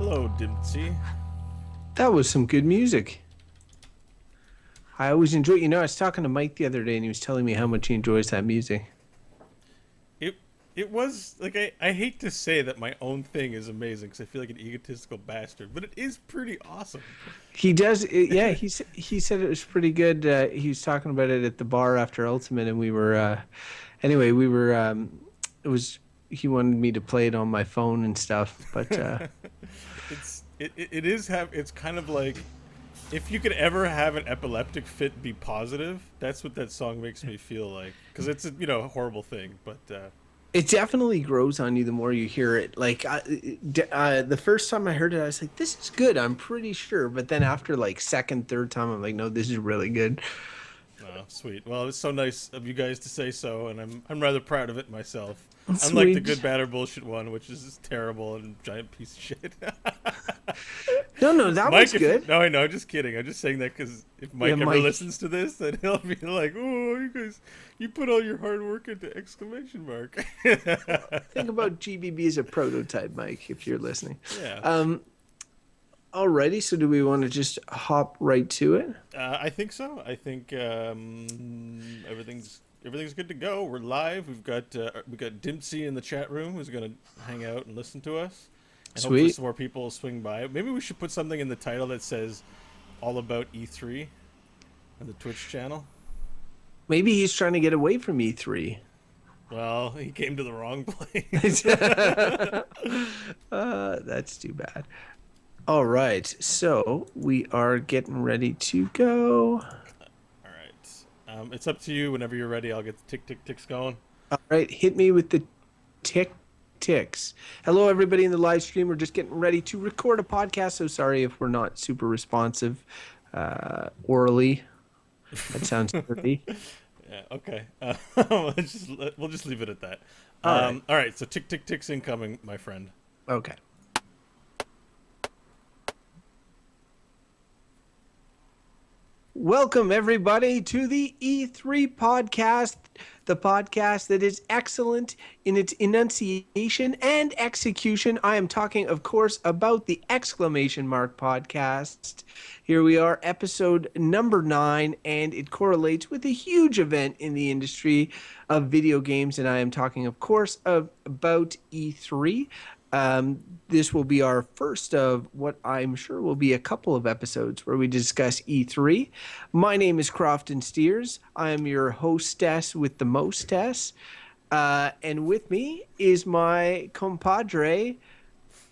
Hello, Dimtsy. That was some good music. I always enjoy. I was talking to Mike the other day, and he was telling me how much he enjoys that music. It it was like I hate to say that my own thing is amazing because I feel like an egotistical bastard, but it is pretty awesome. He does. Yeah, he said it was pretty good. He was talking about it at the bar after Ultimate, and we were. Anyway, we were. It was. He wanted me to play it on my phone and stuff, but. It's kind of like if you could ever have an epileptic fit be positive, that's what that song makes me feel like because it's a horrible thing, but It definitely grows on you the more you hear it. Like the first time I heard it, I was like, "This is good." I'm pretty sure, but then after like second, third time, I'm like, "No, this is really good." oh, sweet. Well, it's so nice of you guys to say so, and I'm rather proud of it myself. Unlike the Sweet. good, bad, or bullshit one, which is just terrible and giant piece of shit. No, that Mike, was good. no, I know, just kidding. I'm just saying that because if Mike Yeah, ever Mike. listens to this, then he'll be like, "Oh, you guys, you put all your hard work into exclamation mark." Think about GBB as a prototype, Mike, if you're listening. Yeah, Alrighty, so do we want to just hop right to it? I think so. I think everything's good to go. We're live. We got Dimpsy in the chat room who's gonna hang out and listen to us, and hopefully Sweet. some more people will swing by. Maybe we should put something in the title that says all about E3 on the Twitch channel. Maybe he's trying to get away from E3. Well, he came to the wrong place. That's too bad. All right, so we are getting ready to go. All right. It's up to you. Whenever you're ready, I'll get the tick tick ticks going. All right, hit me with the ticks. Hello, everybody in the live stream. We're just getting ready to record a podcast, so sorry if we're not super responsive orally. That sounds dirty. Yeah. Okay. We'll just leave it at that. All right. All right. So tick tick ticks incoming, my friend. Okay. Welcome, everybody, to the E3 podcast, the podcast that is excellent in its enunciation and execution. I am talking, of course, about the exclamation mark podcast. Here we are, episode number 9, and it correlates with a huge event in the industry of video games, and I am talking, of course, about E3. This will be our first of what I'm sure will be a couple of episodes where we discuss E3. My name is Crofton Steers. I am your hostess with the mostess. And with me is my compadre,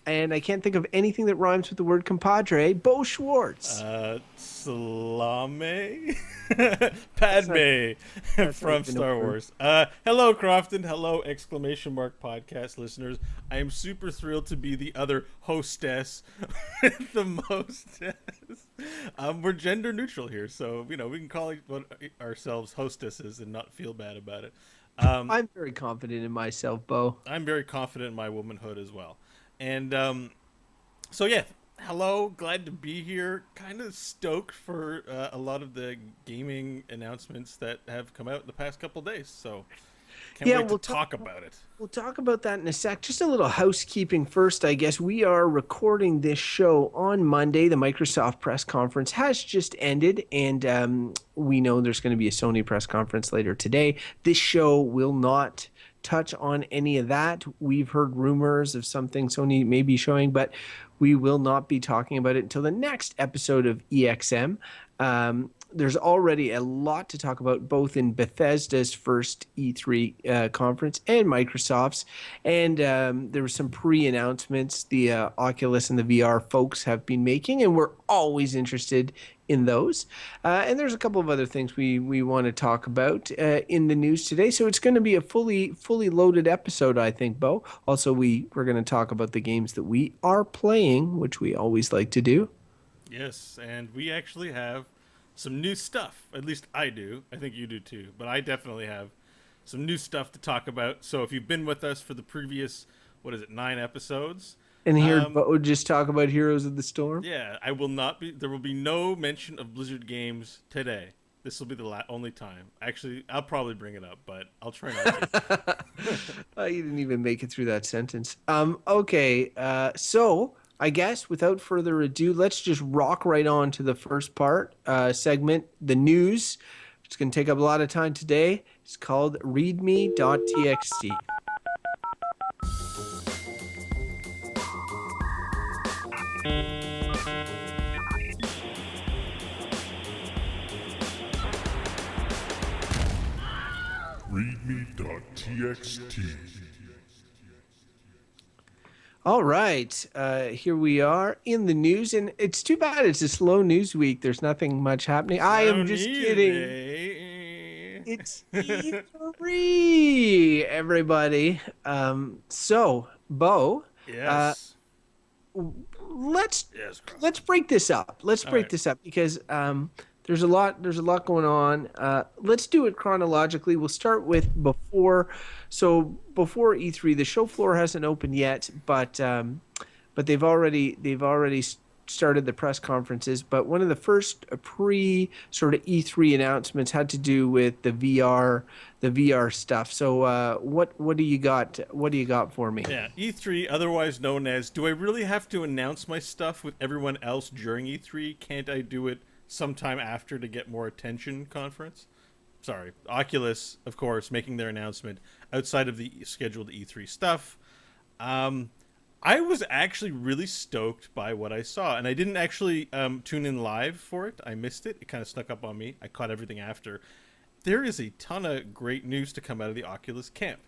and I can't think of anything that rhymes with the word compadre, Bo Schwartz. Salame? Padme from Star over. Wars. Hello, Crofton. Hello, exclamation mark podcast listeners. I am super thrilled to be the other hostess with the mostess. We're gender neutral here, so, we can call ourselves hostesses and not feel bad about it. I'm very confident in myself, Bo. I'm very confident in my womanhood as well. And so, yeah, hello, glad to be here. Kind of stoked for a lot of the gaming announcements that have come out in the past couple days. So, can't wait to talk about it. We'll talk about that in a sec. Just a little housekeeping first, I guess. We are recording this show on Monday. The Microsoft press conference has just ended, and we know there's going to be a Sony press conference later today. This show will not touch on any of that. We've heard rumors of something Sony may be showing, but we will not be talking about it until the next episode of EXM. There's already a lot to talk about, both in Bethesda's first E3 conference and Microsoft's. And there were some pre-announcements the Oculus and the VR folks have been making, and we're always interested in those. And there's a couple of other things we want to talk about in the news today. So it's going to be a fully loaded episode, I think, Bo. Also, we're going to talk about the games that we are playing, which we always like to do. Yes, and we actually have some new stuff. At least I do. I think you do too. But I definitely have some new stuff to talk about. So if you've been with us for the previous, 9 episodes? And here, Bo just talk about Heroes of the Storm. Yeah, I will not be. There will be no mention of Blizzard games today. This will be the only time. Actually, I'll probably bring it up, but I'll try not to. You didn't even make it through that sentence. Okay, so I guess without further ado, let's just rock right on to the first part segment, the news. It's going to take up a lot of time today. It's called readme.txt. readme.txt. All right, here we are in the news, and it's too bad it's a slow news week. There's nothing much happening. I am just kidding. It's E3, everybody. So, Bo, Yes. let's Yes, Cross. let's break this up. Let's All break right. this up because there's a lot going on. Let's do it chronologically. We'll start with before E3. The show floor hasn't opened yet, but they've already started the press conferences. But one of the first pre sort of E3 announcements had to do with the VR stuff. So what do you got? What do you got for me? Yeah, E3, otherwise known as, do I really have to announce my stuff with everyone else during E3? Can't I do it sometime after to get more attention conference? Sorry, Oculus, of course, making their announcement outside of the scheduled E3 stuff. I was actually really stoked by what I saw, and I didn't actually tune in live for it. I missed it. It kind of snuck up on me. I caught everything after. There is a ton of great news to come out of the Oculus camp.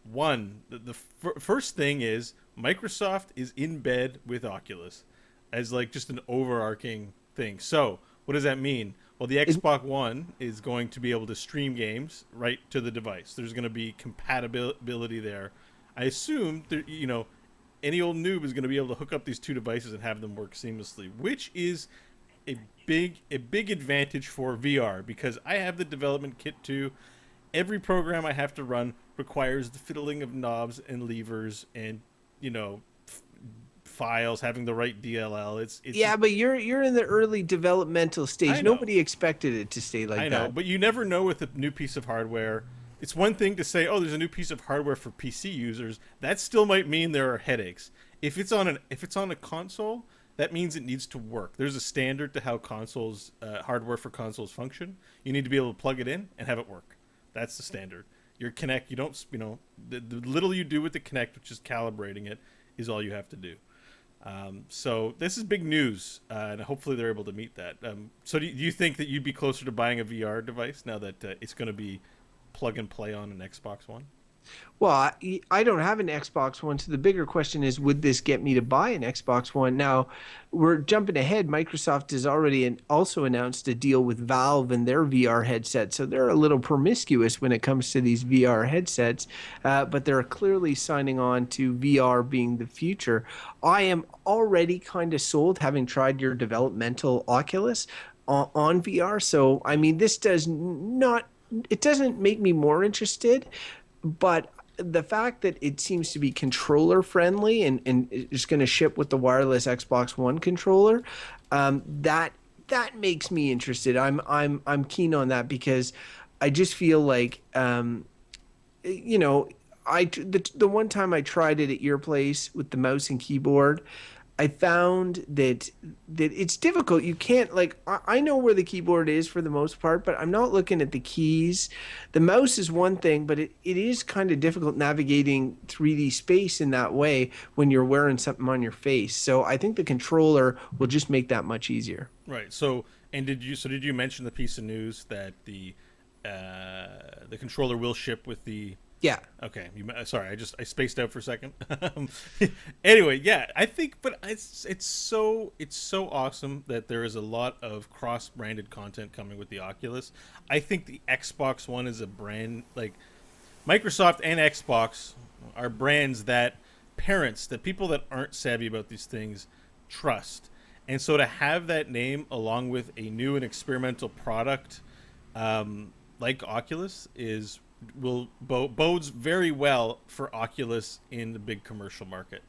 One, the first thing is Microsoft is in bed with Oculus as like just an overarching thing. So what does that mean? Well, the Xbox One is going to be able to stream games right to the device. There's going to be compatibility there. I assume that, any old noob is going to be able to hook up these two devices and have them work seamlessly, which is a big advantage for VR because I have the development kit too. Every program I have to run requires the fiddling of knobs and levers and files, having the right DLL. It's Yeah, but you're in the early developmental stage. I know. Nobody expected it to stay like I know, that. but you never know with a new piece of hardware. It's one thing to say, "Oh, there's a new piece of hardware for PC users." That still might mean there are headaches. If it's on a console, that means it needs to work. There's a standard to how consoles, hardware for consoles function. You need to be able to plug it in and have it work. That's the standard. Your Kinect, you don't, the little you do with the Kinect, which is calibrating it, is all you have to do. So this is big news, and hopefully they're able to meet that. So do you think that you'd be closer to buying a VR device now that it's going to be plug and play on an Xbox One? Well, I don't have an Xbox One, so the bigger question is, would this get me to buy an Xbox One? Now, we're jumping ahead. Microsoft has already also announced a deal with Valve and their VR headset, so they're a little promiscuous when it comes to these VR headsets, but they're clearly signing on to VR being the future. I am already kind of sold, having tried your developmental Oculus on VR, so, I mean, this it doesn't make me more interested, but the fact that it seems to be controller friendly and it's going to ship with the wireless Xbox One controller, that makes me interested. I'm keen on that because I just feel like the one time I tried it at your place with the mouse and keyboard, I found that it's difficult. You can't, I know where the keyboard is for the most part, but I'm not looking at the keys. The mouse is one thing, but it is kind of difficult navigating 3D space in that way when you're wearing something on your face. So I think the controller will just make that much easier. Right. So did you mention the piece of news that the controller will ship with the? Yeah. Okay. Sorry, I spaced out for a second. Anyway, yeah, I think, but it's so awesome that there is a lot of cross-branded content coming with the Oculus. I think the Xbox One is a brand, like Microsoft and Xbox are brands that people that aren't savvy about these things trust. And so to have that name along with a new and experimental product like Oculus bodes very well for Oculus in the big commercial market.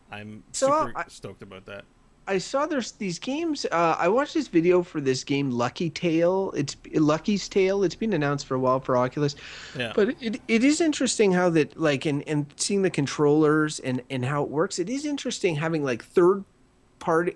I'm super stoked about that. I saw there's these games. I watched this video for this game, Lucky Tale. It's Lucky's Tale. It's been announced for a while for Oculus, Yeah. but it is interesting how that like and seeing the controllers and how it works. It is interesting having like third person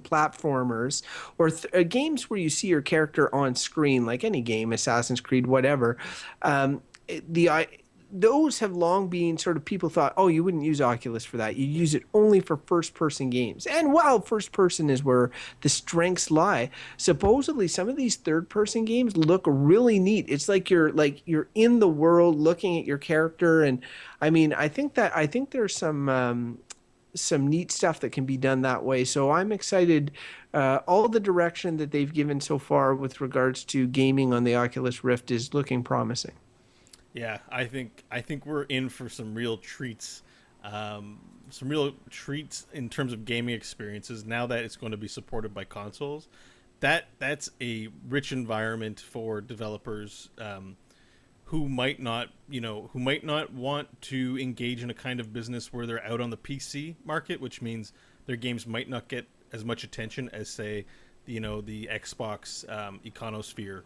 platformers or games where you see your character on screen, like any game, Assassin's Creed, whatever. The those have long been sort of people thought, oh, you wouldn't use Oculus for that. You use it only for first person games. And while first person is where the strengths lie, supposedly some of these third person games look really neat. It's like you're in the world looking at your character. And I mean, I think there's some neat stuff that can be done that way. So I'm excited. All the direction that they've given so far with regards to gaming on the Oculus Rift is looking promising. Yeah, I think we're in for some real treats, in terms of gaming experiences. Now that it's going to be supported by consoles, that's a rich environment for developers who might not, want to engage in a kind of business where they're out on the PC market, which means their games might not get as much attention as, say, the Xbox Econosphere,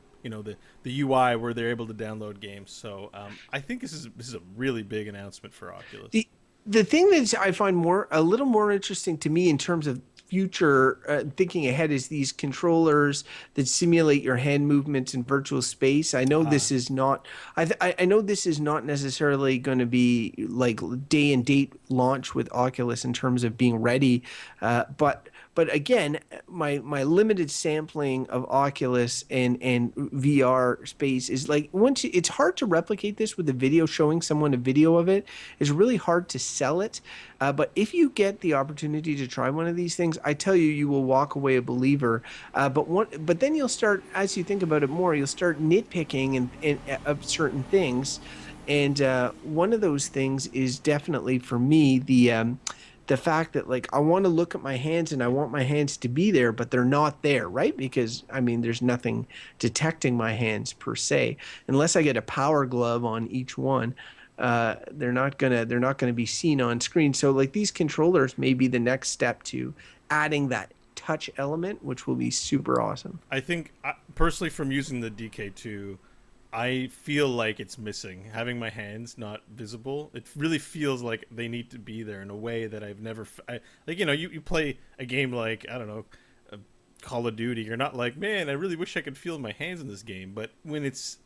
the UI where they're able to download games. So I think this is a really big announcement for Oculus. The thing that I find a little more interesting to me in terms of future thinking ahead is these controllers that simulate your hand movements in virtual space. I know this is not. I know this is not necessarily going to be like day and date launch with Oculus in terms of being ready, but again, my limited sampling of Oculus and VR space is like it's hard to replicate this with a video showing someone a video of it. It's really hard to sell it. But if you get the opportunity to try one of these things, I tell you, you will walk away a believer. But then you'll start, as you think about it more, you'll start nitpicking of certain things. And one of those things is definitely for me the fact that like I want to look at my hands and I want my hands to be there, but they're not there, right? Because I mean, there's nothing detecting my hands per se, unless I get a power glove on each one. They're not gonna be seen on screen. So like these controllers may be the next step to adding that touch element, which will be super awesome. I think personally, from using the DK2, I feel like it's missing. Having my hands not visible, it really feels like they need to be there in a way that I've never. You play a game like, I don't know, Call of Duty. You're not like, man, I really wish I could feel my hands in this game. But when it's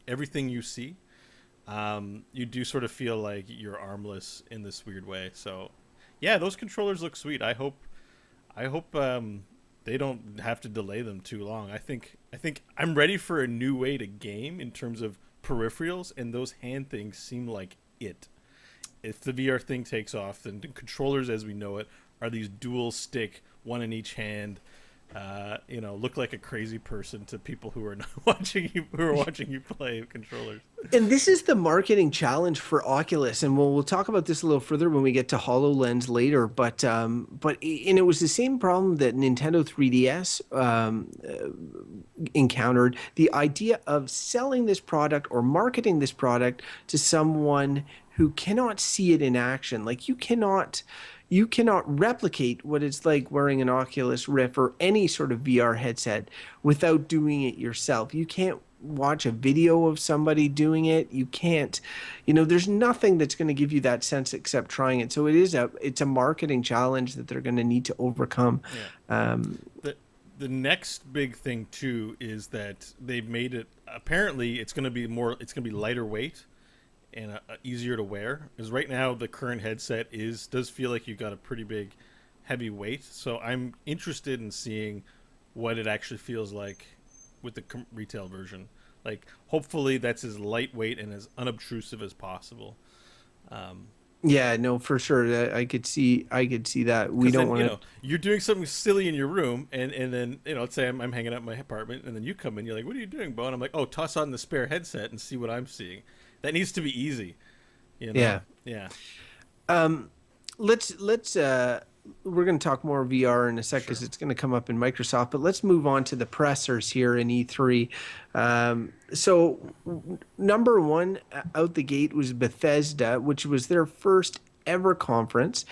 everything you see, you do sort of feel like you're armless in this weird way. So, yeah, those controllers look sweet. I hope they don't have to delay them too long. I think I'm ready for a new way to game in terms of peripherals, and those hand things seem like it. If the VR thing takes off, then the controllers as we know it are these dual stick, one in each hand. Look like a crazy person to people who are not watching you play controllers. And this is the marketing challenge for Oculus, and we'll talk about this a little further when we get to HoloLens later. But it was the same problem that Nintendo 3DS encountered. The idea of selling this product or marketing this product to someone who cannot see it in action, like you cannot replicate what it's like wearing an Oculus Rift or any sort of VR headset without doing it yourself. You can't watch a video of somebody doing it. You can't, there's nothing that's going to give you that sense except trying it. So it's a marketing challenge that they're going to need to overcome. Yeah. The next big thing too is that they've made it, apparently it's going to be lighter weight and easier to wear, because right now the current headset does feel like you've got a pretty big heavy weight. So I'm interested in seeing what it actually feels like with the retail version. Like, hopefully that's as lightweight and as unobtrusive as possible. Yeah, no, for sure. I could see that. We don't want to. You're doing something silly in your room, and then let's say I'm hanging out in my apartment, and then you come in. You're like, "What are you doing, Bo?" And I'm like, "Oh, toss on the spare headset and see what I'm seeing." That needs to be easy. Yeah. Yeah. Let's we're going to talk more VR in a sec because it's going to come up in Microsoft, but let's move on to the pressers here in E3. So number one out the gate was Bethesda, which was their first ever conference.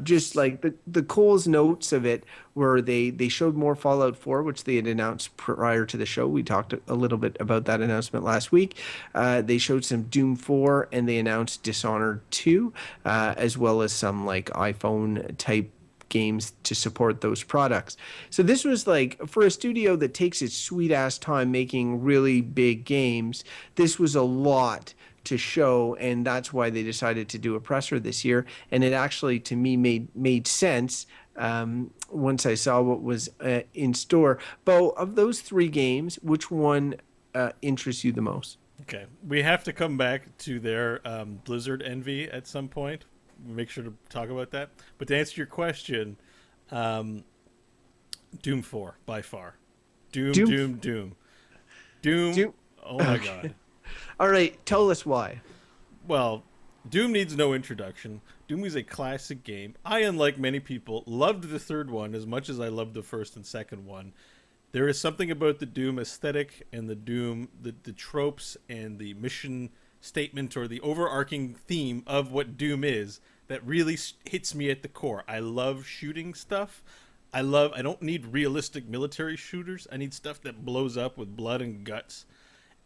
Just like the Cole's notes of it were they showed more Fallout 4, which they had announced prior to the show. We talked a little bit about that announcement last week. They showed some Doom 4 and they announced Dishonored 2, as well as some like iPhone type games to support those products. So this was like, for a studio that takes its sweet ass time making really big games, this was a lot to show, and that's why they decided to do a presser this year. And it actually, to me, made sense once I saw what was in store. Bo, of those three games, which one interests you the most? Okay, we have to come back to their Blizzard envy at some point. Make sure to talk about that. But to answer your question, Doom 4 by far. Doom. Oh my god. All right, tell us why. Well, Doom needs no introduction. Doom is a classic game. I, unlike many people, loved the third one as much as I loved the first and second one. There is something about the Doom aesthetic and the Doom, the tropes and the mission statement or the overarching theme of what Doom is that really hits me at the core. I love shooting stuff. I don't need realistic military shooters. I need stuff that blows up with blood and guts.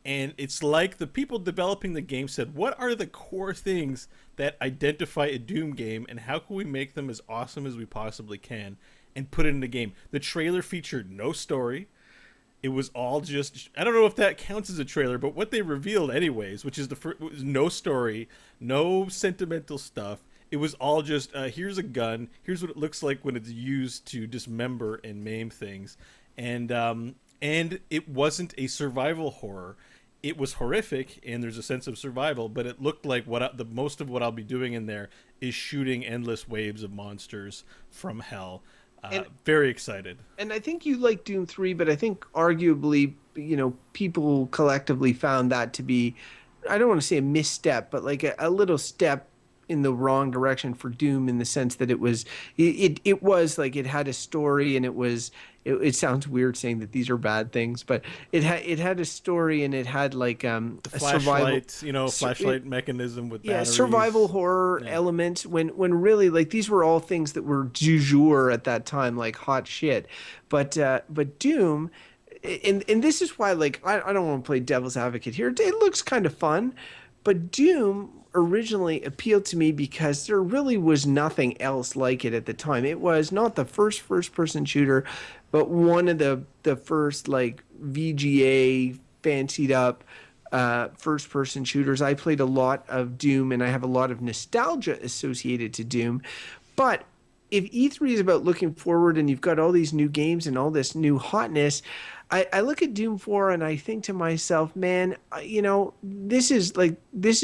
And it's like the people developing the game said, what are the core things that identify a Doom game and how can we make them as awesome as we possibly can and put it in the game? The trailer featured no story. It was all just, I don't know if that counts as a trailer, but what they revealed anyways, which is was no story, no sentimental stuff. It was all just, here's a gun, here's what it looks like when it's used to dismember and maim things. And it wasn't a survival horror. It was horrific, and there's a sense of survival, but it looked like the most of what I'll be doing in there is shooting endless waves of monsters from hell. Very excited. And I think you like Doom 3, but I think arguably, people collectively found that to be, I don't want to say a misstep, but like a little step in the wrong direction for Doom, in the sense that it was like it had a story, and it sounds weird saying that these are bad things, but it had a story, and it had like the a survival, flashlight mechanism with batteries. Survival horror elements, when really like these were all things that were du jour at that time, like hot shit. But Doom, and this is why, like, I don't want to play devil's advocate here. It looks kind of fun, but Doom originally appealed to me because there really was nothing else like it at the time. It was not the first person shooter, but one of the first like VGA fancied up first person shooters. I played a lot of Doom, and I have a lot of nostalgia associated to Doom. But if E3 is about looking forward and you've got all these new games and all this new hotness, I look at Doom 4 and I think to myself, man, this is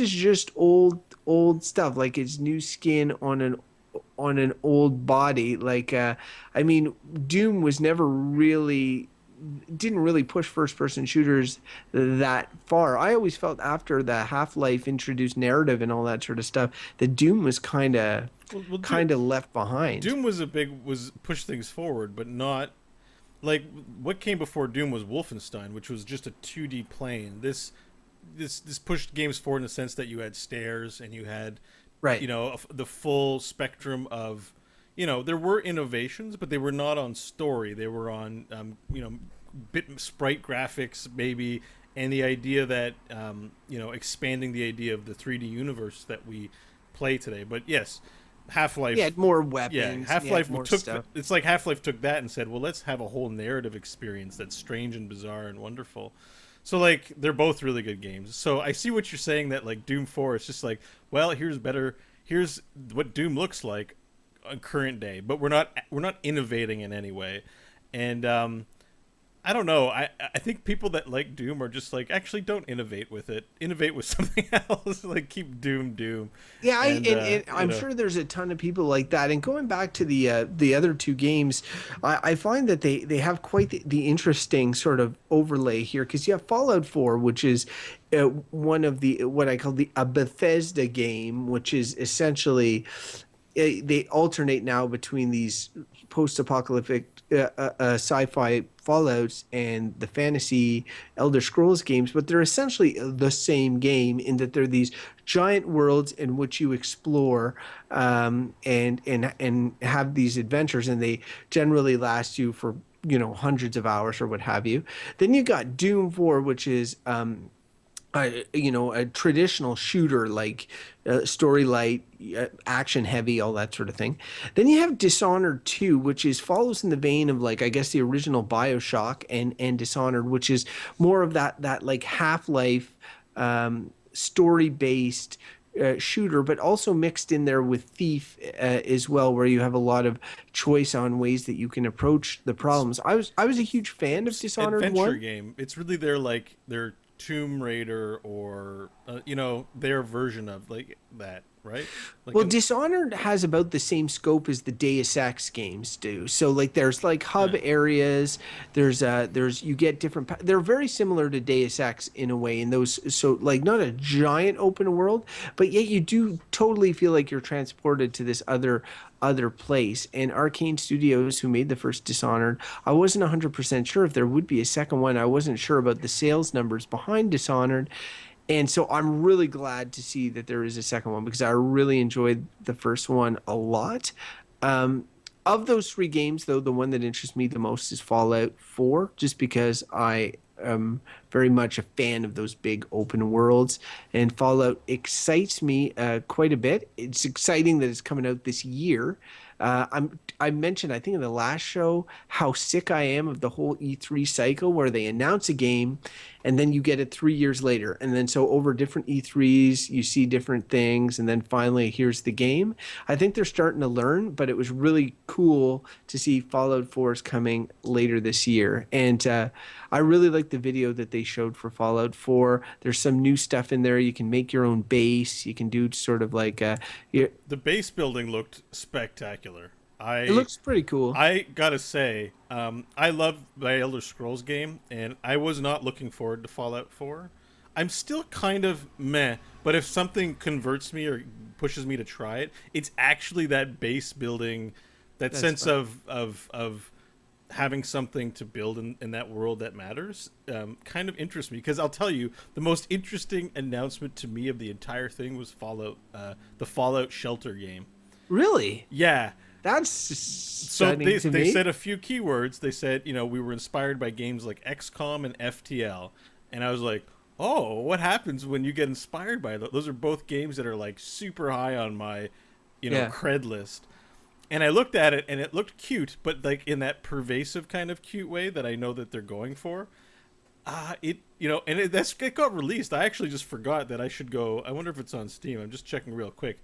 just old stuff. Like, it's new skin on an old body. Like, Doom was never really, didn't really push first person shooters that far. I always felt after the Half-Life introduced narrative and all that sort of stuff, that Doom was kind of left behind. Doom was push things forward, but not like what came before Doom was Wolfenstein, which was just a 2D plane. This pushed games forward in the sense that you had stairs and you had, the full spectrum of, there were innovations, but they were not on story. They were on, bit sprite graphics maybe, and the idea that, expanding the idea of the 3D universe that we play today. But yes, Half-Life. Had more weapons. Yeah, Half-Life it's like Half-Life took that and said, well, let's have a whole narrative experience that's strange and bizarre and wonderful. So, like, they're both really good games. So I see what you're saying, that, like, Doom 4 is just like, well, here's what Doom looks like on current day, but we're not innovating in any way. And I don't know. I think people that like Doom are just like, actually don't innovate with it. Innovate with something else. Like, keep Doom. Yeah, and I'm sure there's a ton of people like that. And going back to the other two games, I find that they have quite the interesting sort of overlay here, because you have Fallout 4, which is one of what I call a Bethesda game, which is essentially they alternate now between these post-apocalyptic sci-fi Fallouts and the fantasy Elder Scrolls games, but they're essentially the same game in that they're these giant worlds in which you explore and have these adventures, and they generally last you for hundreds of hours or what have you. Then you got Doom 4, which is a traditional shooter like story light, action heavy, all that sort of thing. Then you have Dishonored 2, which is follows in the vein of like I guess the original BioShock and Dishonored, which is more of that like Half-Life story based shooter, but also mixed in there with Thief as well, where you have a lot of choice on ways that you can approach the problems. I was a huge fan of Dishonored Adventure 1. game. It's really their Tomb Raider or their version of like that, right? Like Well, Dishonored has about the same scope as the Deus Ex games do. So like there's like hub yeah. areas, there's you get different they're very similar to Deus Ex in a way in those, so like not a giant open world, but yet you do totally feel like you're transported to this other place. And Arcane Studios, who made the first Dishonored, I wasn't 100% sure if there would be a second one. I wasn't sure about the sales numbers behind Dishonored. And so I'm really glad to see that there is a second one because I really enjoyed the first one a lot. Of those three games, though, the one that interests me the most is Fallout 4, just because I am very much a fan of those big open worlds. And Fallout excites me quite a bit. It's exciting that it's coming out this year. I mentioned, I think in the last show, how sick I am of the whole E3 cycle where they announce a game and then you get it 3 years later. And then so over different E3s, you see different things. And then finally, here's the game. I think they're starting to learn, but it was really cool to see Fallout 4 is coming later this year. And I really like the video that they showed for Fallout 4. There's some new stuff in there. You can make your own base. You can do sort of like The base building looked spectacular. it looks pretty cool. I gotta say, I love my Elder Scrolls game, and I was not looking forward to Fallout 4. I'm still kind of meh, but if something converts me or pushes me to try it, it's actually that base building, that That's sense fun. of having something to build in that world that matters, kind of interests me. Because I'll tell you, the most interesting announcement to me of the entire thing was the Fallout Shelter game. Really? Yeah. That's So stunning to they me. said a few keywords. They said, we were inspired by games like XCOM and FTL. And I was like, oh, what happens when you get inspired by those? Those are both games that are like super high on my, Yeah. cred list. And I looked at it and it looked cute, but like in that pervasive kind of cute way that I know that they're going for. It got released. I actually just forgot that I should go. I wonder if it's on Steam. I'm just checking real quick.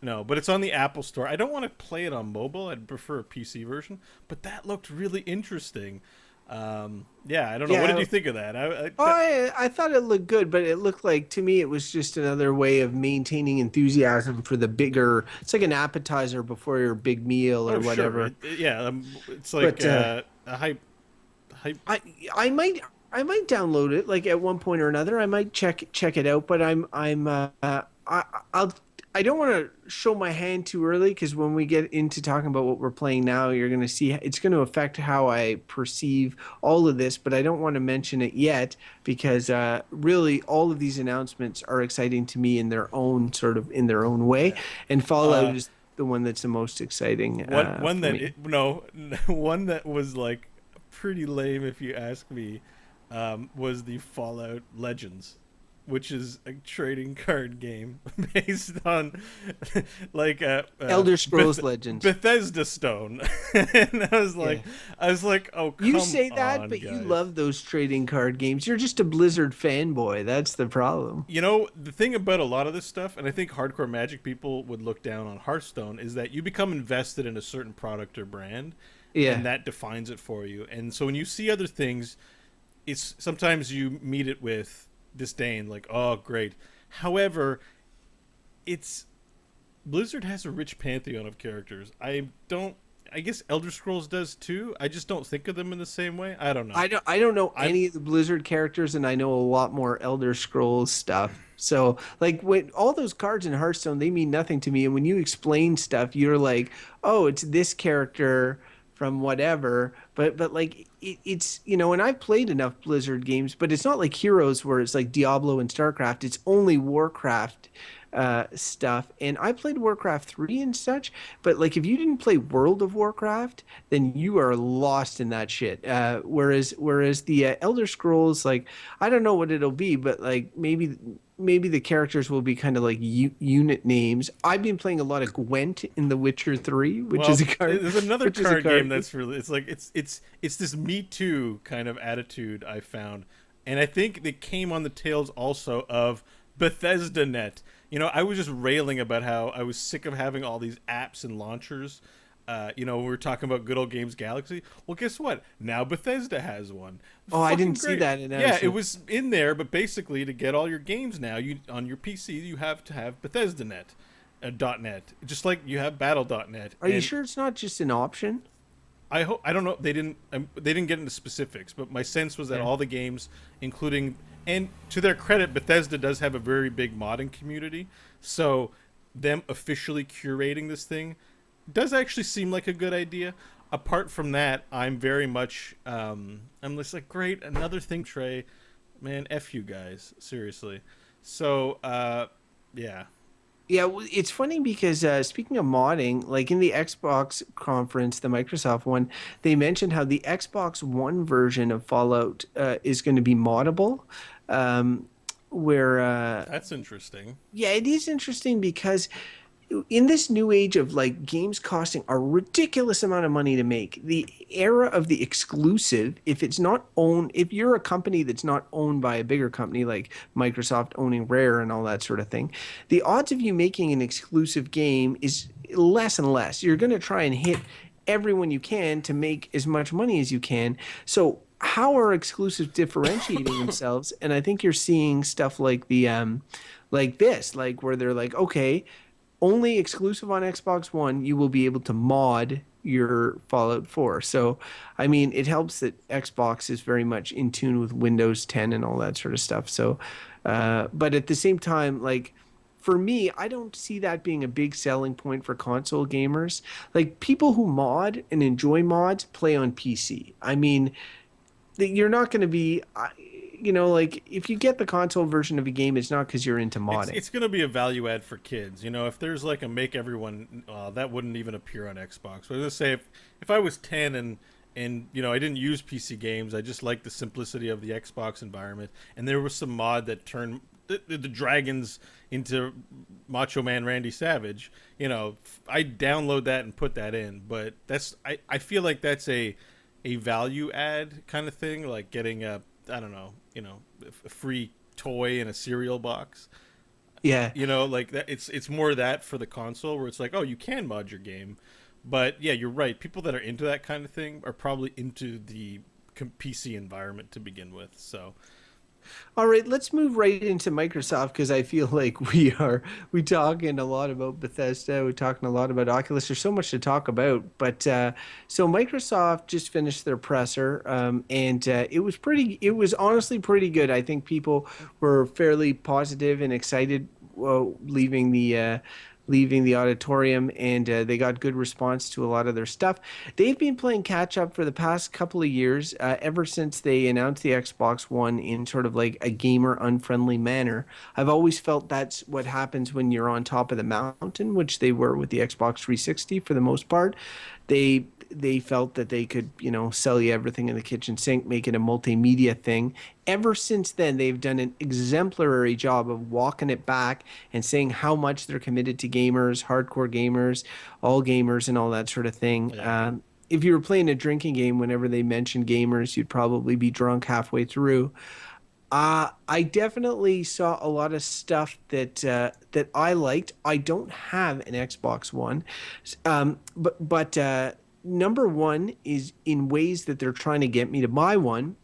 No, but it's on the Apple Store. I don't want to play it on mobile. I'd prefer a PC version. But that looked really interesting. Yeah, I don't know. What did Yeah. you think of that? I thought it looked good, but it looked like to me it was just another way of maintaining enthusiasm for the bigger. It's like an appetizer before your big meal or whatever. Sure. It's like But a hype. I might download it like at one point or another. I might check it out, but I don't want to show my hand too early because when we get into talking about what we're playing now, you're going to see it's going to affect how I perceive all of this. But I don't want to mention it yet because really all of these announcements are exciting to me in their own way, and Fallout is the one that's the most exciting. One for that me. one that was like pretty lame, if you ask me, was the Fallout Legends, which is a trading card game based on like Elder Scrolls Legends. Bethesda Stone. And I was like, oh, come You say that, on, but you guys. love those trading card games. You're just a Blizzard fanboy. That's the problem. The thing about a lot of this stuff, and I think hardcore Magic people would look down on Hearthstone, is that you become invested in a certain product or brand, Yeah. and that defines it for you. And so when you see other things, it's sometimes you meet it with disdain, like, oh, great. However, Blizzard has a rich pantheon of characters. I I guess Elder Scrolls does too. I just don't think of them in the same way. I don't know. I don't know I'm any of the Blizzard characters, and I know a lot more Elder Scrolls stuff. So like when all those cards in Hearthstone, they mean nothing to me. And when you explain stuff, you're like, oh, it's this character from whatever. But like it's and I've played enough Blizzard games, but it's not like Heroes where it's like Diablo and StarCraft. It's only Warcraft stuff. And I played Warcraft 3 and such, but like if you didn't play World of Warcraft, then you are lost in that shit. Whereas the Elder Scrolls, like I don't know what it'll be, but like maybe the characters will be kind of like unit names. I've been playing a lot of Gwent in The Witcher 3, which well. is a card. There's another Which is a card card. game that's really. It's like it's this Me Too kind of attitude I found, and I think it came on the tails also of Bethesda Net. I was just railing about how I was sick of having all these apps and launchers. We were talking about good old games Galaxy. Well, guess what? Now Bethesda has one. Oh, I Fucking didn't see great. that Yeah, it was in there, but basically to get all your games now, you on your PC, you have to have Bethesda Net, .net, just like you have Battle.net. Are you sure it's not just an option? I hope. I don't know. They didn't get into specifics, but my sense was that all the games, including, and to their credit, Bethesda does have a very big modding community. So them officially curating this thing does actually seem like a good idea. Apart from that, I'm very much I'm just like, great, another thing, Trey. Man, F you guys, seriously. So yeah. Yeah, it's funny because speaking of modding, like in the Xbox conference, the Microsoft one, they mentioned how the Xbox One version of Fallout is going to be moddable. Where That's interesting. Yeah, it is interesting because in this new age of like games costing a ridiculous amount of money to make, the era of the exclusive, if you're a company that's not owned by a bigger company like Microsoft owning Rare and all that sort of thing, the odds of you making an exclusive game is less and less. You're going to try and hit everyone you can to make as much money as you can. So how are exclusives differentiating themselves? And I think you're seeing stuff like like this, like where they're like, okay, only exclusive on Xbox One, you will be able to mod your Fallout 4. So, I mean, it helps that Xbox is very much in tune with Windows 10 and all that sort of stuff. So, but at the same time, like, for me, I don't see that being a big selling point for console gamers. Like, people who mod and enjoy mods play on PC. I mean, you're not going to be... like if you get the console version of a game, it's not because you're into modding. It's going to be a value add for kids. If there's like a make everyone, that wouldn't even appear on Xbox. But I was gonna say if I was 10 and I didn't use PC games, I just liked the simplicity of the Xbox environment, and there was some mod that turned the dragons into Macho Man Randy Savage. I'd download that and put that in. But I feel like that's a value add kind of thing, like getting a a free toy in a cereal box. Yeah. Like that. It's more that for the console where it's like, oh, you can mod your game. But yeah, you're right. People that are into that kind of thing are probably into the PC environment to begin with. So All right, let's move right into Microsoft because I feel like we talking a lot about Bethesda, we're talking a lot about Oculus. There's so much to talk about, but so Microsoft just finished their presser, and it was honestly pretty good. I think people were fairly positive and excited leaving the auditorium, and they got good response to a lot of their stuff. They've been playing catch up for the past couple of years, ever since they announced the Xbox One in sort of like a gamer unfriendly manner. I've always felt that's what happens when you're on top of the mountain, which they were with the Xbox 360 for the most part. They felt that they could, sell you everything in the kitchen sink, make it a multimedia thing. Ever since then, they've done an exemplary job of walking it back and saying how much they're committed to gamers, hardcore gamers, all gamers, and all that sort of thing. Yeah. If you were playing a drinking game, whenever they mentioned gamers, you'd probably be drunk halfway through. I definitely saw a lot of stuff that I liked. I don't have an Xbox One, but number one is in ways that they're trying to get me to buy one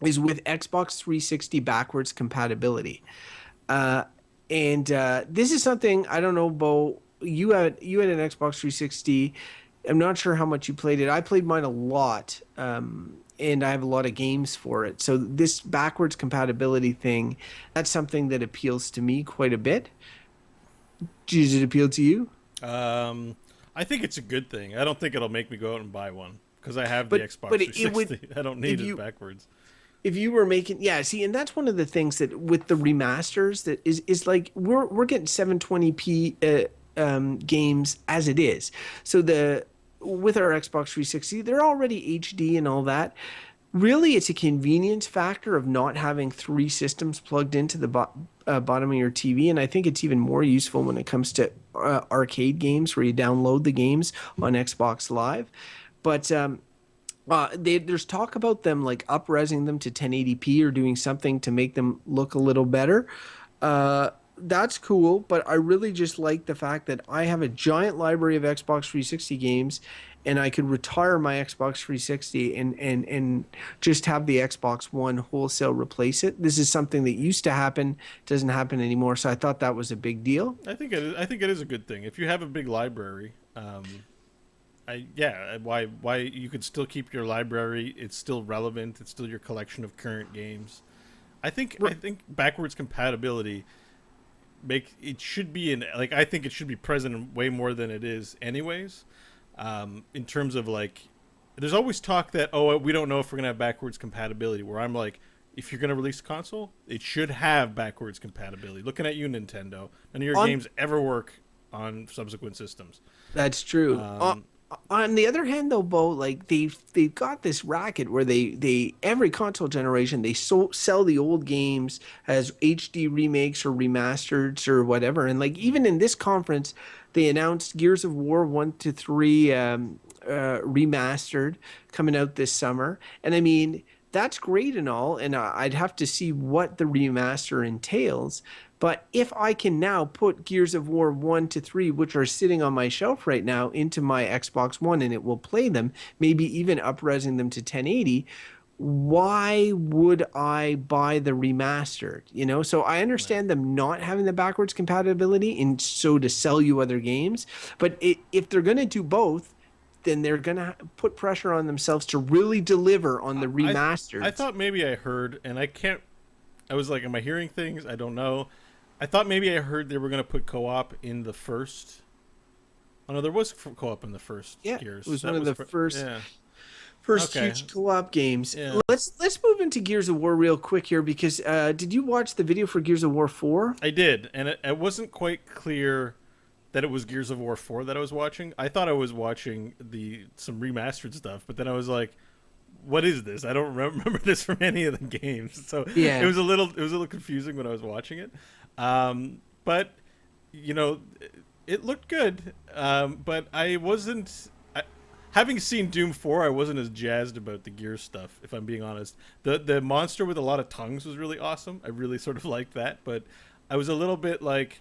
is with Xbox 360 backwards compatibility. And this is something I don't know, Bo. You had an Xbox 360. I'm not sure how much you played it. I played mine a lot, and I have a lot of games for it. So this backwards compatibility thing, that's something that appeals to me quite a bit. Does it appeal to you? Um, I think it's a good thing. I don't think it'll make me go out and buy one because I have the But Xbox it would 360. I don't if need it you backwards. if you were making, yeah, see, and that's one of the things that with the remasters that is like we're getting 720p games as it is. So the with our Xbox 360, they're already HD and all that. Really, it's a convenience factor of not having three systems plugged into the bottom of your TV, and I think it's even more useful when it comes to arcade games where you download the games on Xbox Live. But there's talk about them like up-resing them to 1080p or doing something to make them look a little better. That's cool, but I really just like the fact that I have a giant library of Xbox 360 games, and I could retire my Xbox 360 and just have the Xbox One wholesale replace it. This is something that used to happen, doesn't happen anymore, so I thought that was a big deal. I think it is a good thing if you have a big library. Why you could still keep your library? It's still relevant. It's still your collection of current games. I think backwards compatibility make it should be in like I think it should be present in way more than it is anyways. In terms of like, there's always talk that we don't know if we're gonna have backwards compatibility. Where I'm like, if you're gonna release a console, it should have backwards compatibility. Looking at you, Nintendo, none of your On games ever work on subsequent systems. That's true. Um, On the other hand, though, Bo, like they've got this racket where they every console generation they sell the old games as HD remakes or remasters or whatever. And like even in this conference, they announced Gears of War 1 to 3 remastered coming out this summer. And I mean that's great and all, and I'd have to see what the remaster entails. But if I can now put Gears of War 1 to 3, which are sitting on my shelf right now, into my Xbox One and it will play them, maybe even up-resing them to 1080, why would I buy the remastered? You know, so I understand them not having the backwards compatibility and so to sell you other games. But if they're going to do both, then they're going to put pressure on themselves to really deliver on the remastered. I thought maybe I heard, and I can't. I was like, am I hearing things? I don't know. I thought maybe I heard they were going to put co-op in the first. Oh no, there was co-op in the first Gears. It was that one of the first Okay. huge co-op games. Yeah. Let's move into Gears of War real quick here because did you watch the video for Gears of War 4? I did, and it wasn't quite clear that it was Gears of War 4 that I was watching. I thought I was watching some remastered stuff, but then I was like, what is this? I don't remember this from any of the games. So Yeah. it was a little confusing when I was watching it. But you know, it looked good. But I wasn't having seen Doom 4, I wasn't as jazzed about the Gears stuff, if I'm being honest. The monster with a lot of tongues was really awesome. I really sort of liked that, but I was a little bit like,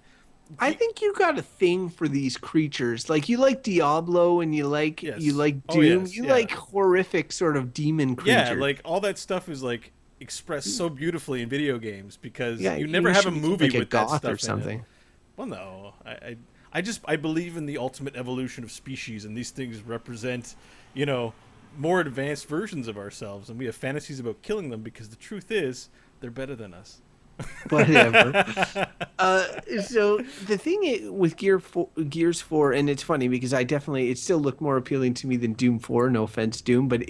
I think you got a thing for these creatures. Like you like Diablo and you like Doom. You like horrific sort of demon creatures. yeah, like all that stuff is like expressed so beautifully in video games because you never you have a should be movie like a with that goth stuff or something. in it. Well, no, I believe in the ultimate evolution of species, and these things represent, more advanced versions of ourselves, and we have fantasies about killing them because the truth is they're better than us. Whatever. So the thing with Gears 4, and it's funny because it still looked more appealing to me than Doom 4. No offense, Doom, but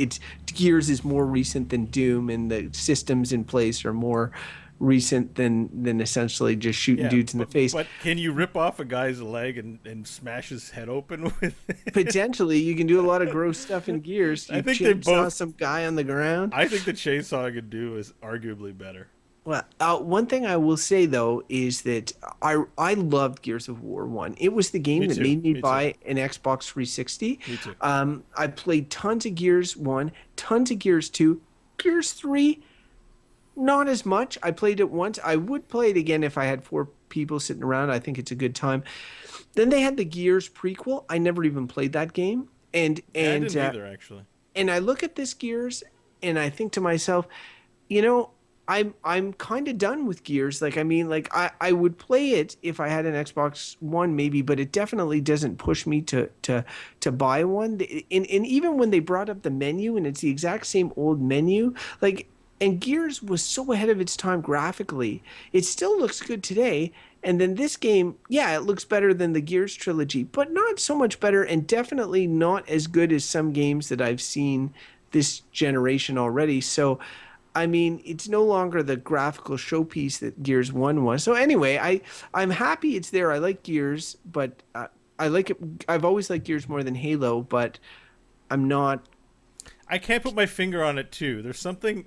Gears is more recent than Doom, and the systems in place are more recent than essentially just shooting dudes in the face. But can you rip off a guy's leg and smash his head open with it? Potentially, you can do a lot of gross stuff in Gears. I think they both. Some guy on the ground. I think the chainsaw I could do is arguably better. Well, one thing I will say though is that I loved Gears of War 1. It was the game that made me buy an Xbox 360. Me too. I played tons of Gears 1, tons of Gears 2, Gears 3. Not as much. I played it once. I would play it again if I had 4 people sitting around. I think it's a good time. Then they had the Gears prequel. I never even played that game. And I didn't either, actually. And I look at this Gears and I think to myself, I'm kind of done with Gears. Like, I mean, like I would play it if I had an Xbox One, maybe, but it definitely doesn't push me to buy one. And even when they brought up the menu and it's the exact same old menu, like, and Gears was so ahead of its time graphically, it still looks good today. And then this game, yeah, it looks better than the Gears trilogy, but not so much better, and definitely not as good as some games that I've seen this generation already. So I mean, it's no longer the graphical showpiece that Gears 1 was. So anyway, I'm happy it's there. I like Gears, but I like it. I've always liked Gears more than Halo, but I'm not I can't put my finger on it too. There's something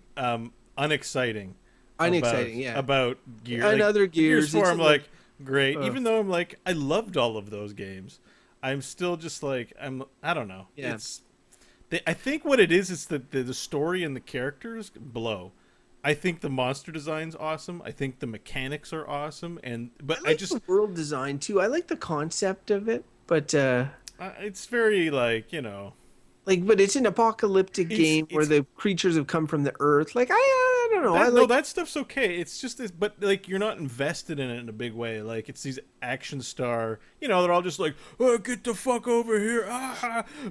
unexciting unexciting. Yeah, about Gears. another Like, Gears Gears. 4, It's I'm like great. uh, Even though I'm like I loved all of those games, I'm still just like I don't know. yeah. I think what it is that the story and the characters blow. I think the monster design's awesome. I think the mechanics are awesome, but I I like just the world design too. I like the concept of it, but it's very like, but it's an apocalyptic it's game where it's the creatures have come from the earth. Like, I don't know. I that no like. that stuff's okay. It's just this, but like you're not invested in it in a big way. Like it's these action star, they're all just like, oh, get the fuck over here,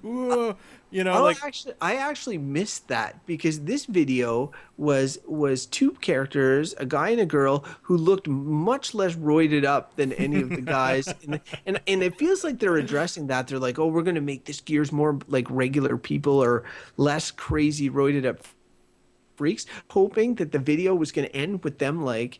Oh, like I actually missed that because this video was two characters, a guy and a girl, who looked much less roided up than any of the guys, and it feels like they're addressing that. They're like, oh, we're gonna make this Gears more like regular people or less crazy roided up freaks, hoping that the video was gonna end with them like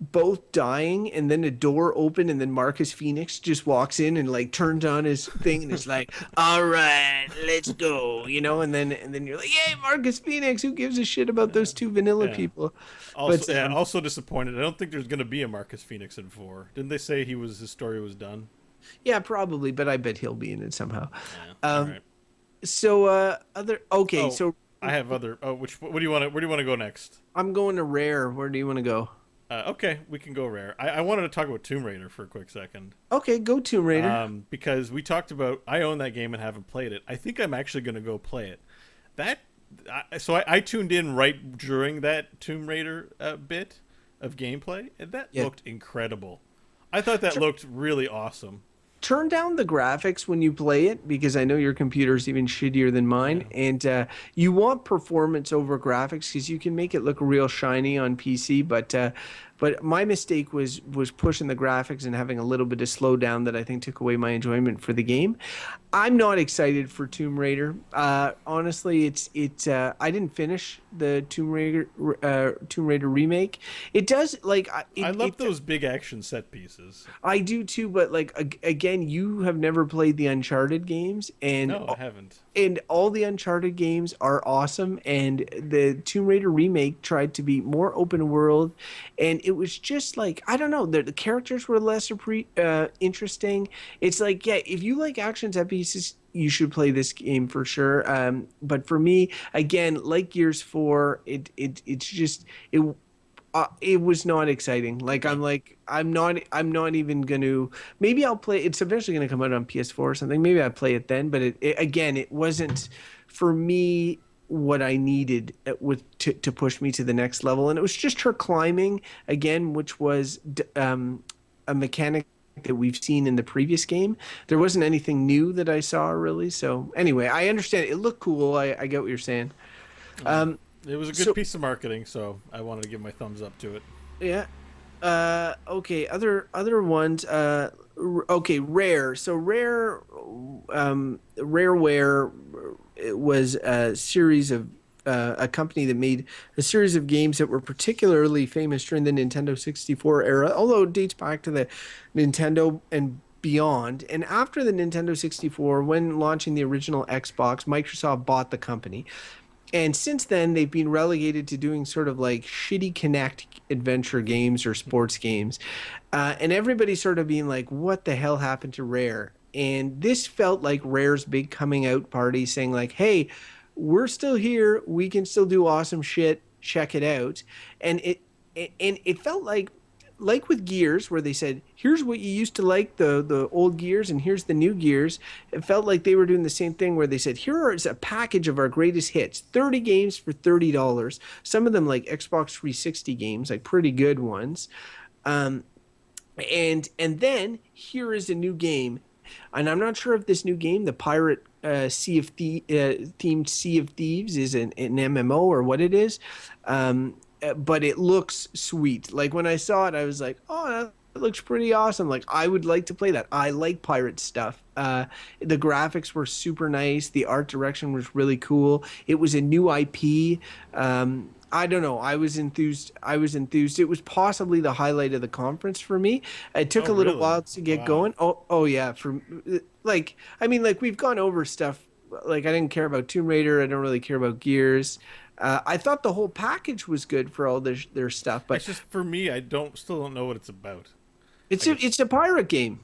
both dying and then a door open and then Marcus Phoenix just walks in and like turns on his thing and is like, all right, let's go, and then you're like, yay, Marcus Phoenix, who gives a shit about those two vanilla yeah. people? Also, But yeah, also disappointed. I don't think there's gonna be a Marcus Phoenix in 4. Didn't they say his story was done? yeah, probably, but I bet he'll be in it somehow. Yeah. All um right. so other okay, Oh, so I have other. Oh, what do you want to? Where do you want to go next? I'm going to Rare. Where do you want to go? Okay, we can go rare. I wanted to talk about Tomb Raider for a quick second. Okay, go Tomb Raider. Because we talked about I own that game and haven't played it. I think I'm actually going to go play it. That I tuned in right during that Tomb Raider bit of gameplay, and that Yeah. looked incredible. I thought that looked really awesome. Turn down the graphics when you play it because I know your computer's even shittier than mine, and you want performance over graphics because you can make it look real shiny on PC. But my mistake was pushing the graphics and having a little bit of slowdown that I think took away my enjoyment for the game. I'm not excited for Tomb Raider. Honestly, I didn't finish the Tomb Raider remake. It does like I love those big action set pieces. I do too, but like again, you have never played the Uncharted games, and No, I haven't. all the Uncharted games are awesome. And the Tomb Raider remake tried to be more open world, and it was just like I don't know, the characters were less interesting. It's like yeah, if you like action set pieces, you should play this game for sure. But for me, again, like Gears 4, it's just it was not exciting. I'm not even gonna. Maybe I'll play. It's eventually gonna come out on PS4 or something. Maybe I play it then. But again, it wasn't for me what I needed to push me to the next level. And it was just her climbing again, which was a mechanic that we've seen in the previous game. There wasn't anything new that I saw really. So anyway, I understand it looked cool. I get what you're saying. It was a good piece of marketing, so I wanted to give my thumbs up to it. Yeah. Okay. Other ones. Okay. Rare. So Rareware it was a series of a company that made a series of games that were particularly famous during the Nintendo 64 era, although it dates back to the Nintendo and beyond. And after the Nintendo 64, when launching the original Xbox, Microsoft bought the company. And since then, they've been relegated to doing sort of like shitty Connect adventure games or sports games. And everybody's sort of being like, what the hell happened to Rare? And this felt like Rare's big coming out party saying like, hey, we're still here. We can still do awesome shit. Check it out. And it felt like like with Gears, where they said, "Here's what you used to like, the old Gears, and here's the new Gears." It felt like they were doing the same thing, where they said, "Here is a package of our greatest hits, 30 games for $30. Some of them like Xbox 360 games, like pretty good ones." Um, and then here is a new game, and I'm not sure if this new game, the pirate themed Sea of Thieves, is an MMO or what it is, but it looks sweet. Like when I saw it, I was like, oh, that looks pretty awesome. Like I would like to play that. I like pirate stuff. The graphics were super nice. The art direction was really cool. It was a new IP. I don't know. I was enthused. It was possibly the highlight of the conference for me. It took a little really? while to get Wow. going. Oh yeah. I mean, like we've gone over stuff. Like I didn't care about Tomb Raider. I don't really care about Gears. I thought the whole package was good for all their stuff, but It's just for me. I still don't know what it's about. it's a pirate game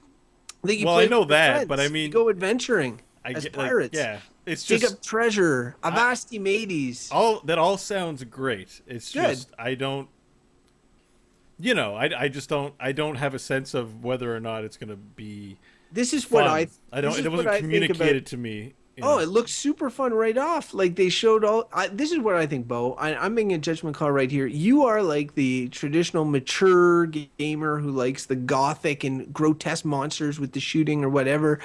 that you Well, play I know with your that, friends. but I You mean, go adventuring I as get pirates. yeah. It's Dig just up treasure. Avasti mateys. all sounds great. It's Good. just I don't. I just don't. I don't have a sense of whether or not it's going to be This is fun. what I. I don't. This is It what wasn't I think communicated about. to me. Oh, it looks super fun right off. Like they showed this is what I think, Bo. I'm making a judgment call right here. You are like the traditional mature gamer who likes the gothic and grotesque monsters with the shooting or whatever.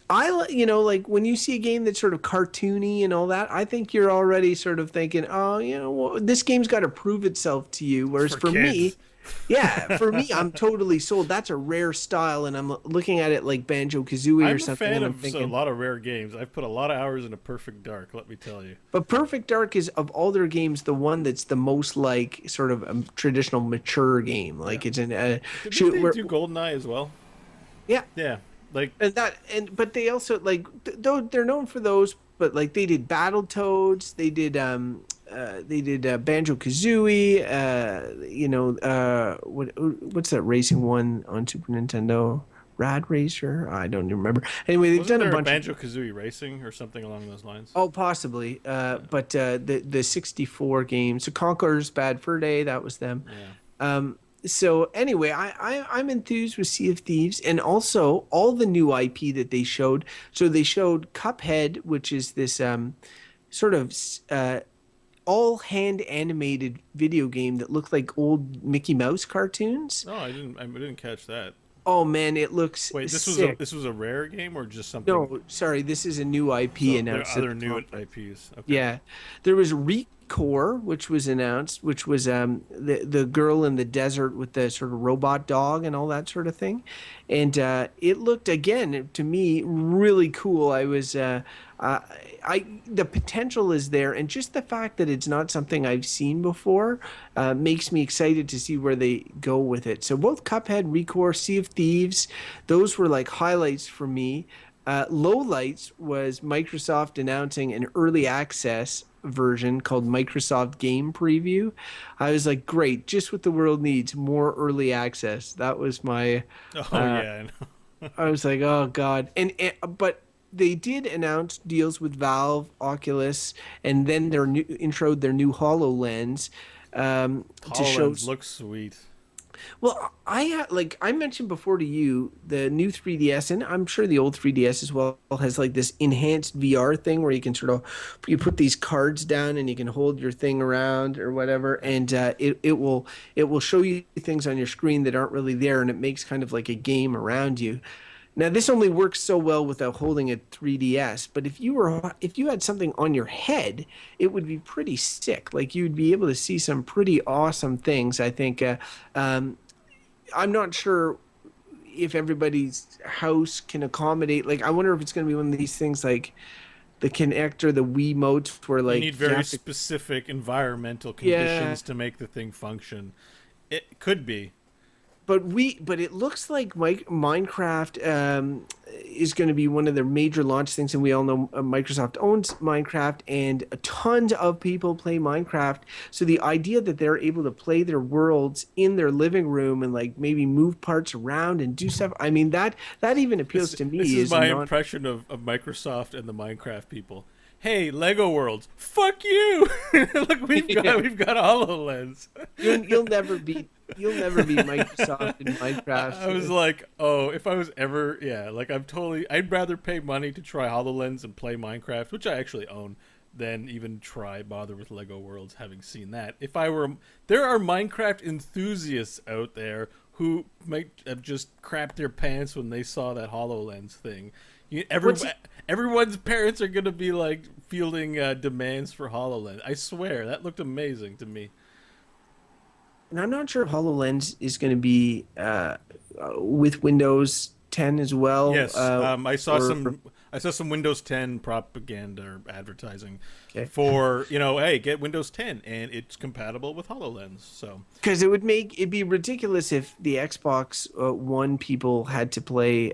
Like when you see a game that's sort of cartoony and all that, I think you're already sort of thinking, oh, well, this game's got to prove itself to you. Whereas for for me, kids. yeah, for me, I'm totally sold. That's a rare style, and I'm looking at it like Banjo Kazooie I'm or a something, fan and I'm of a thinking, lot of rare games. I've put a lot of hours into Perfect Dark. Let me tell you. but Perfect Dark is of all their games the one that's the most like sort of a traditional mature game. Like Yeah. it's an Did shoot they where do GoldenEye as well? yeah, Yeah. Like but they also like though they're known for those, but like they did Battletoads, they did Banjo Kazooie, what's that racing one on Super Nintendo? Rad Racer? I don't even remember. Anyway, they've wasn't done there a bunch of Banjo Kazooie Racing or something along those lines? oh, possibly. But the 64 games, so Conqueror's Bad Fur Day, that was them. Yeah. So anyway, I'm enthused with Sea of Thieves and also all the new IP that they showed. So they showed Cuphead, which is this sort of all hand animated video game that looked like old Mickey Mouse cartoons. No, I didn't. I didn't catch that. Oh man, it looks Wait, sick. this was a rare game or just something? No, sorry, this is a new IP So there announced. are at other the new conference. IPs. Okay. Yeah, there was Recore, which was announced, which was the girl in the desert with the sort of robot dog and all that sort of thing, and it looked again to me really cool. The potential is there, and just the fact that it's not something I've seen before makes me excited to see where they go with it. So both Cuphead, Recore, Sea of Thieves, those were like highlights for me. Lowlights was Microsoft announcing an early access version called Microsoft Game Preview. I was like, great, just what the world needs, more early access. That was my. Oh Uh, yeah. I know. I was like, oh god, but they did announce deals with Valve, Oculus, and then introed their new HoloLens to show. HoloLens looks sweet. Well, I mentioned before to you the new 3DS, and I'm sure the old 3DS as well has like this enhanced VR thing where you can sort of you put these cards down and you can hold your thing around or whatever, and it will show you things on your screen that aren't really there, and it makes kind of like a game around you. Now, this only works so well without holding a 3DS, but if you had something on your head, it would be pretty sick. Like you'd be able to see some pretty awesome things. I think I'm not sure if everybody's house can accommodate. Like I wonder if it's going to be one of these things like the Kinect or the Wiimote where You like need you very have to- specific environmental Yeah. conditions to make the thing function. It could be. but it looks like Minecraft is going to be one of their major launch things, and we all know Microsoft owns Minecraft, and tons of people play Minecraft. So the idea that they're able to play their worlds in their living room and like maybe move parts around and do stuff, I mean that even appeals to me. This is my impression of Microsoft and the Minecraft people. hey, Lego Worlds, fuck you. Look, we've got HoloLens. You'll never beat Microsoft in Minecraft. I was like, oh, if I was ever, like I'd rather pay money to try HoloLens and play Minecraft, which I actually own, than even bother with Lego Worlds, having seen that. There are Minecraft enthusiasts out there who might have just crapped their pants when they saw that HoloLens thing. Everyone's parents are going to be like fielding demands for HoloLens. I swear, that looked amazing to me. And I'm not sure if HoloLens is going to be with Windows 10 as well. Yes, I saw some Windows 10 propaganda or advertising for, hey, get Windows 10 and it's compatible with HoloLens. So because it'd be ridiculous if the Xbox One people had to play.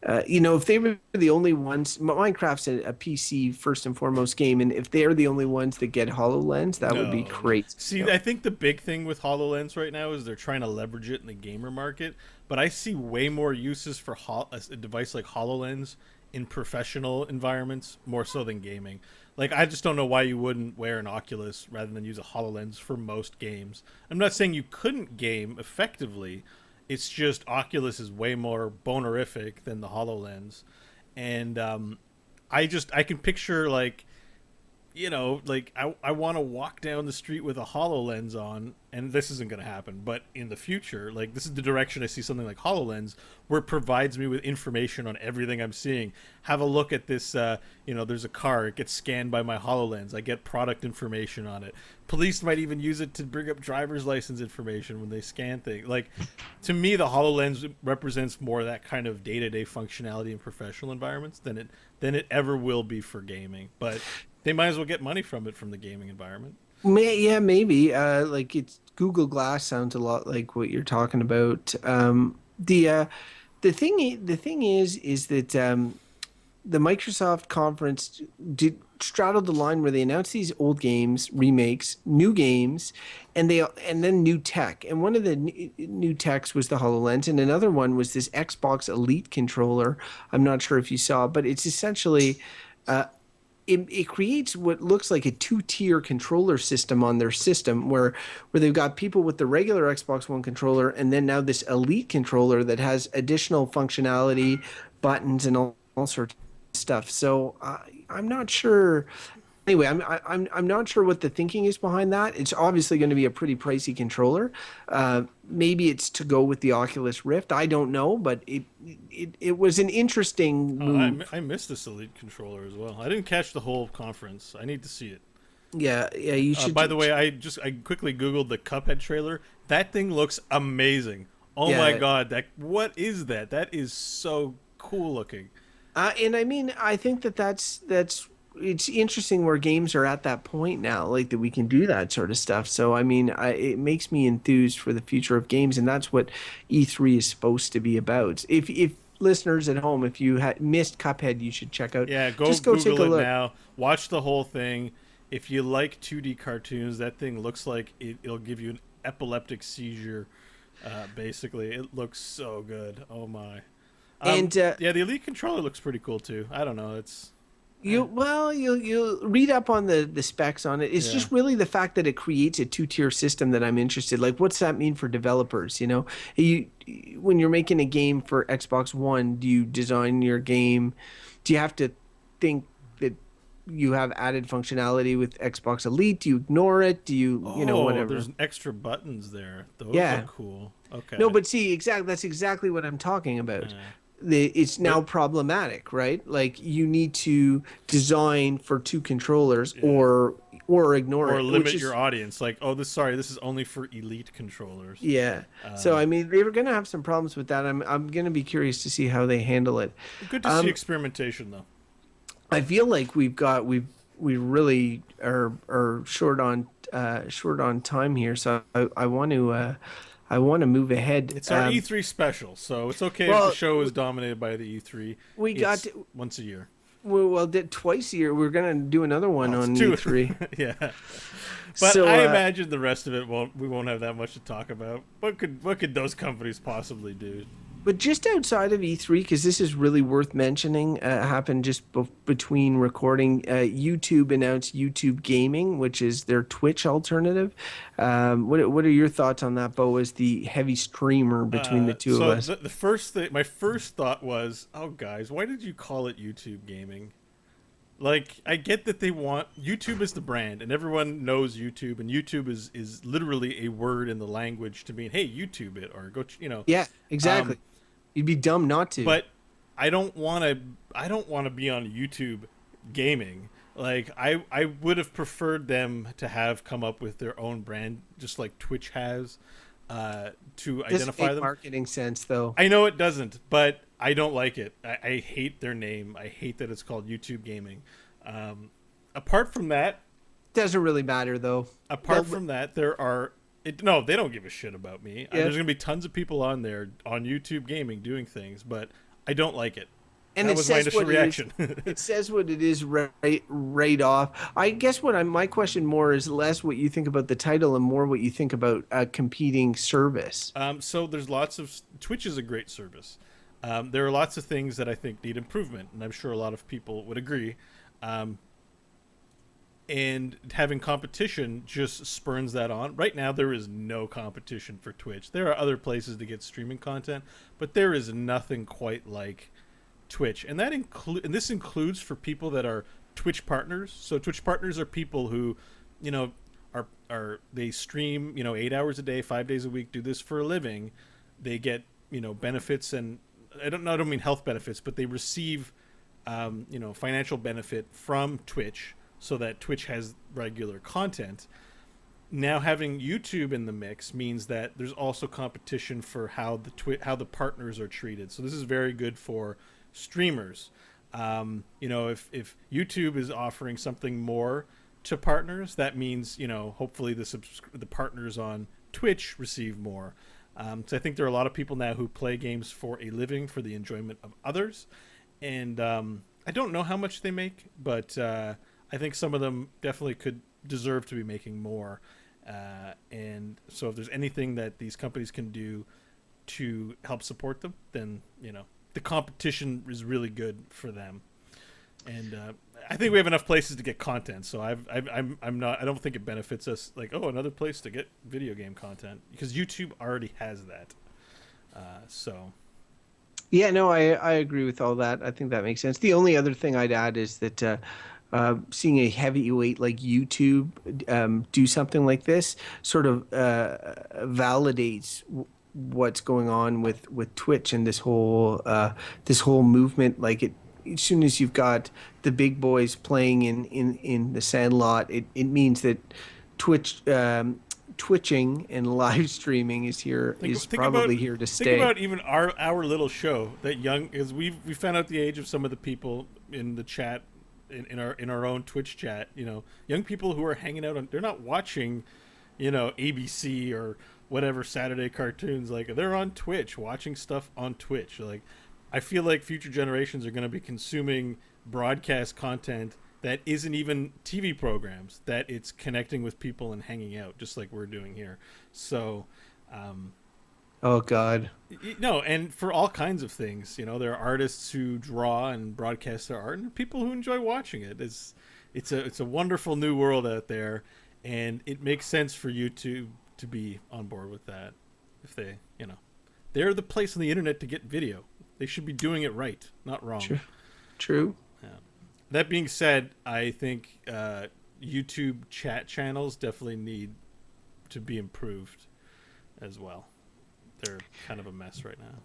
If they were the only ones, Minecraft's a PC first and foremost game, and if they're the only ones that get HoloLens, that would be great. See, I think the big thing with HoloLens right now is they're trying to leverage it in the gamer market, but I see way more uses for a device like HoloLens in professional environments, more so than gaming. Like, I just don't know why you wouldn't wear an Oculus rather than use a HoloLens for most games. I'm not saying you couldn't game effectively. It's just Oculus is way more bonerific than the HoloLens. And I can picture, like, I want to walk down the street with a HoloLens on, and this isn't going to happen, but in the future, like, this is the direction I see something like HoloLens, where it provides me with information on everything I'm seeing. Have a look at this, there's a car, it gets scanned by my HoloLens, I get product information on it. Police might even use it to bring up driver's license information when they scan things. Like, to me, the HoloLens represents more of that kind of day-to-day functionality in professional environments than it ever will be for gaming. But they might as well get money from it from the gaming environment. Yeah, maybe. Like, it's Google Glass sounds a lot like what you're talking about. The thing is that the Microsoft conference straddled the line where they announced these old games, remakes, new games, and then new tech. And one of the new techs was the HoloLens, and another one was this Xbox Elite controller. I'm not sure if you saw, but it's essentially it creates what looks like a two-tier controller system on their system where they've got people with the regular Xbox One controller and then now this Elite controller that has additional functionality, buttons, and all sorts of stuff. So I'm not sure. Anyway, I'm not sure what the thinking is behind that. It's obviously going to be a pretty pricey controller. Maybe it's to go with the Oculus Rift. I don't know, but it was an interesting move. I missed this Elite controller as well. I didn't catch the whole conference. I need to see it. Yeah, you should. By the way, I quickly Googled the Cuphead trailer. That thing looks amazing. Oh my god, what is that? That is so cool looking. And I mean, I think that's it's interesting where games are at that point now, like that we can do that sort of stuff. So I mean, it makes me enthused for the future of games, and that's what E3 is supposed to be about. If listeners at home, if you had missed Cuphead, you should check out. Yeah, go Google take a look now. Watch the whole thing. If you like 2D cartoons, that thing looks like it'll give you an epileptic seizure. Basically, it looks so good. Oh my. And the Elite controller looks pretty cool too. I don't know. You'll read up on the specs on it. It's just really the fact that it creates a two-tier system that I'm interested. Like, what's that mean for developers? When you're making a game for Xbox One, do you design your game? Do you have to think that you have added functionality with Xbox Elite? Do you ignore it? Do you whatever? There's extra buttons there. Those are cool. Okay. No, but see, that's exactly what I'm talking about. Yeah. It's now problematic, right? Like, you need to design for two controllers or ignore it, or limit your audience. Like, this is only for Elite controllers. Yeah. So I mean, they were going to have some problems with that. I'm going to be curious to see how they handle it. Good to see experimentation, though. I feel like we really are short on time here, so I want to move ahead. It's our E3 special, so it's okay if the show is dominated by the E3. Once a year. Well, twice a year. We're going to do another one on E3. Yeah. But I imagine the rest of it we won't have that much to talk about. What could those companies possibly do? But just outside of E3, because this is really worth mentioning, happened just between recording. YouTube announced YouTube Gaming, which is their Twitch alternative. What are your thoughts on that, Bo, as the heavy streamer between the two of So us? the first thing, my first thought was, oh guys, why did you call it YouTube Gaming? Like, I get that they want YouTube is the brand, and everyone knows YouTube, and YouTube is literally a word in the language to mean, hey, YouTube it or go. Yeah, exactly. Um, You'd be dumb not to. but I don't want to. I don't want to be on YouTube gaming. Like, I would have preferred them to have come up with their own brand, just like Twitch has, to Doesn't identify make them. marketing sense, though. I know it doesn't, but I don't like it. I hate their name. I hate that it's called YouTube Gaming. Um, apart from that, Doesn't really matter, though. apart from that, there are no. They don't give a shit about me. Yeah. There's gonna be tons of people on there on YouTube Gaming doing things, but I don't like it. And That it was my says initial what it is. reaction. It says what it is right off. I guess my question more is less what you think about the title and more what you think about a competing service. So there's lots of Twitch is a great service. There are lots of things that I think need improvement, and I'm sure a lot of people would agree. Um, and having competition just spurns that on. Right now, there is no competition for Twitch. There are other places to get streaming content, but there is nothing quite like Twitch, and this includes for people that are Twitch partners. So Twitch partners are people who, you know, they stream 8 hours a day, 5 days a week, do this for a living. They get benefits, and I don't mean health benefits, but they receive financial benefit from Twitch, so that Twitch has regular content. Now having YouTube in the mix means that there's also competition for how the partners are treated. So this is very good for streamers. If YouTube is offering something more to partners, that means hopefully the partners on Twitch receive more. So I think there are a lot of people now who play games for a living, for the enjoyment of others, and I don't know how much they make, but I think some of them definitely could deserve to be making more. And so if there's anything that these companies can do to help support them, then the competition is really good for them. And I think we have enough places to get content, so I don't think it benefits us like, oh, another place to get video game content, because YouTube already has that. So Yeah, no, I agree with all that. I think that makes sense. The only other thing I'd add is that seeing a heavyweight like YouTube do something like this sort of validates what's going on with Twitch and this whole movement. Like as soon as you've got the big boys playing in the sandlot, it means that twitching and live streaming is probably here to stay. Think about even our little show that as we found out the age of some of the people in the chat in our own Twitch chat. Young people who are hanging out they're not watching ABC or whatever Saturday cartoons. Like, they're on Twitch watching stuff on Twitch. Like, I feel like future generations are going to be consuming broadcast content that isn't even TV programs, that it's connecting with people and hanging out, just like we're doing here. So, oh God, no, and for all kinds of things, there are artists who draw and broadcast their art, and people who enjoy watching it. It's a wonderful new world out there, and it makes sense for YouTube to be on board with that. If they're the place on the internet to get video. They should be doing it right, not wrong. True. Yeah. That being said, I think YouTube chat channels definitely need to be improved as well. They're kind of a mess right now.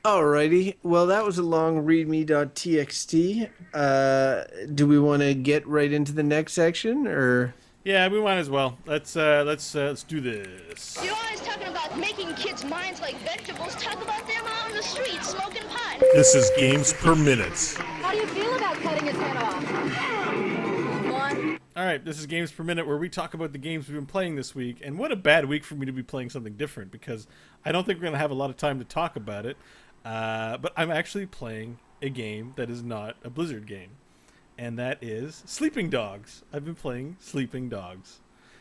Alrighty. Well, that was a long readme.txt. Do we want to get right into the next section, or? Yeah, we might as well. Let's do this. You're always talking about making kids' minds like vegetables. Talk about them out on the street smoking pot. This is Games Per Minute. How do you feel about cutting his head off? One. All right, this is Games Per Minute, where we talk about the games we've been playing this week. And what a bad week for me to be playing something different, because I don't think we're going to have a lot of time to talk about it. But I'm actually playing a game that is not a Blizzard game. And that is Sleeping Dogs. I've been playing Sleeping Dogs.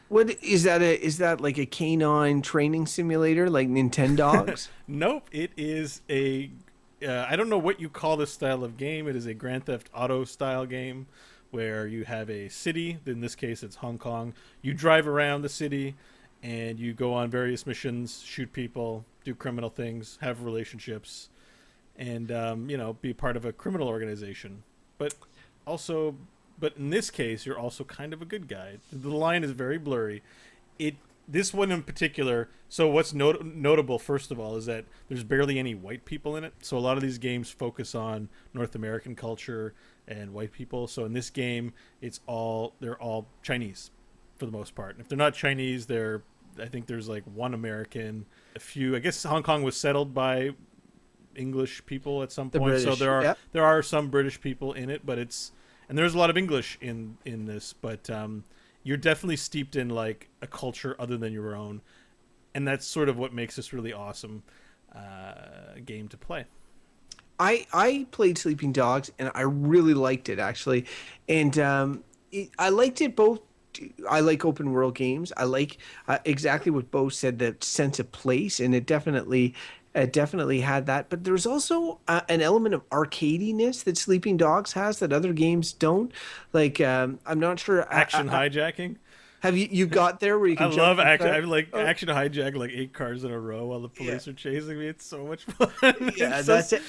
What is that? Is that like a canine training simulator, like Nintendogs? Nope, it is a. I don't know what you call this style of game. It is a Grand Theft Auto style game where you have a city. In this case, it's Hong Kong. You drive around the city and you go on various missions, shoot people, do criminal things, have relationships, and be part of a criminal organization. But also, but in this case, you're also kind of a good guy. The line is very blurry. This one in particular. So what's notable, first of all, is that there's barely any white people in it. So a lot of these games focus on North American culture and white people. So in this game, they're all Chinese for the most part. And if they're not Chinese, I think there's like one American, a few. I guess Hong Kong was settled by English people at some point. British, So yep. there are some British people in it, but and there's a lot of English in this, but you're definitely steeped in like a culture other than your own, and that's sort of what makes this really awesome game to play. I played Sleeping Dogs and I really liked it actually, and I liked it both. I like open world games. I like exactly what Bo said, that sense of place, and it definitely had that. But there's also an element of arcadiness that Sleeping Dogs has that other games don't. Like I'm not sure. Action hijacking. Have you got there where you can? I love action. I like action hijack like 8 cars in a row while the police are chasing me. It's so much fun. Yeah, that's it.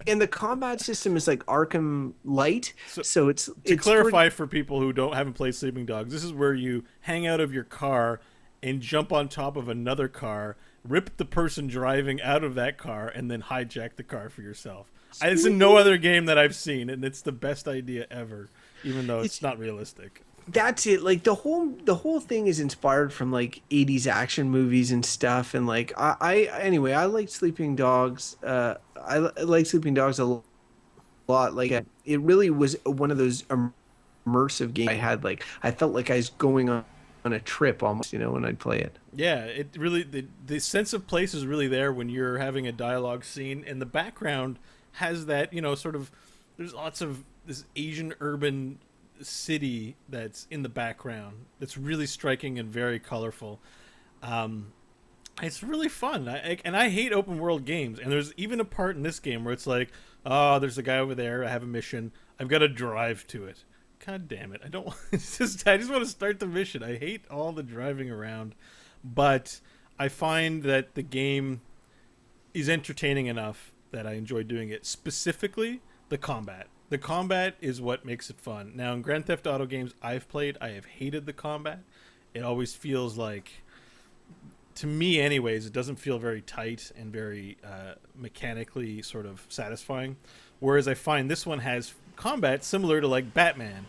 And the combat system is like Arkham Light. So it's to clarify for people who haven't played Sleeping Dogs, this is where you hang out of your car and jump on top of another car, rip the person driving out of that car, and then hijack the car for yourself. It's in no other game that I've seen, and it's the best idea ever, even though it's not realistic. That's it. Like the whole thing is inspired from like 80s action movies and stuff. And like anyway, I like Sleeping Dogs. I like Sleeping Dogs a lot. Like it really was one of those immersive games I had. Like I felt like I was going on a trip almost, when I'd play it. Yeah, it really the sense of place is really there when you're having a dialogue scene, and the background has that, sort of, there's lots of this Asian urban city that's in the background that's really striking and very colorful. It's really fun. I hate open world games, and there's even a part in this game where it's like, oh, there's a guy over there, I have a mission, I've got to drive to it. God damn it, I don't I just want to start the mission. I hate all the driving around, but I find that the game is entertaining enough that I enjoy doing it. Specifically the combat. The combat is what makes it fun. Now, in Grand Theft Auto games I've played, I have hated the combat. It always feels like, to me anyways, it doesn't feel very tight and very mechanically sort of satisfying. Whereas I find this one has combat similar to like Batman,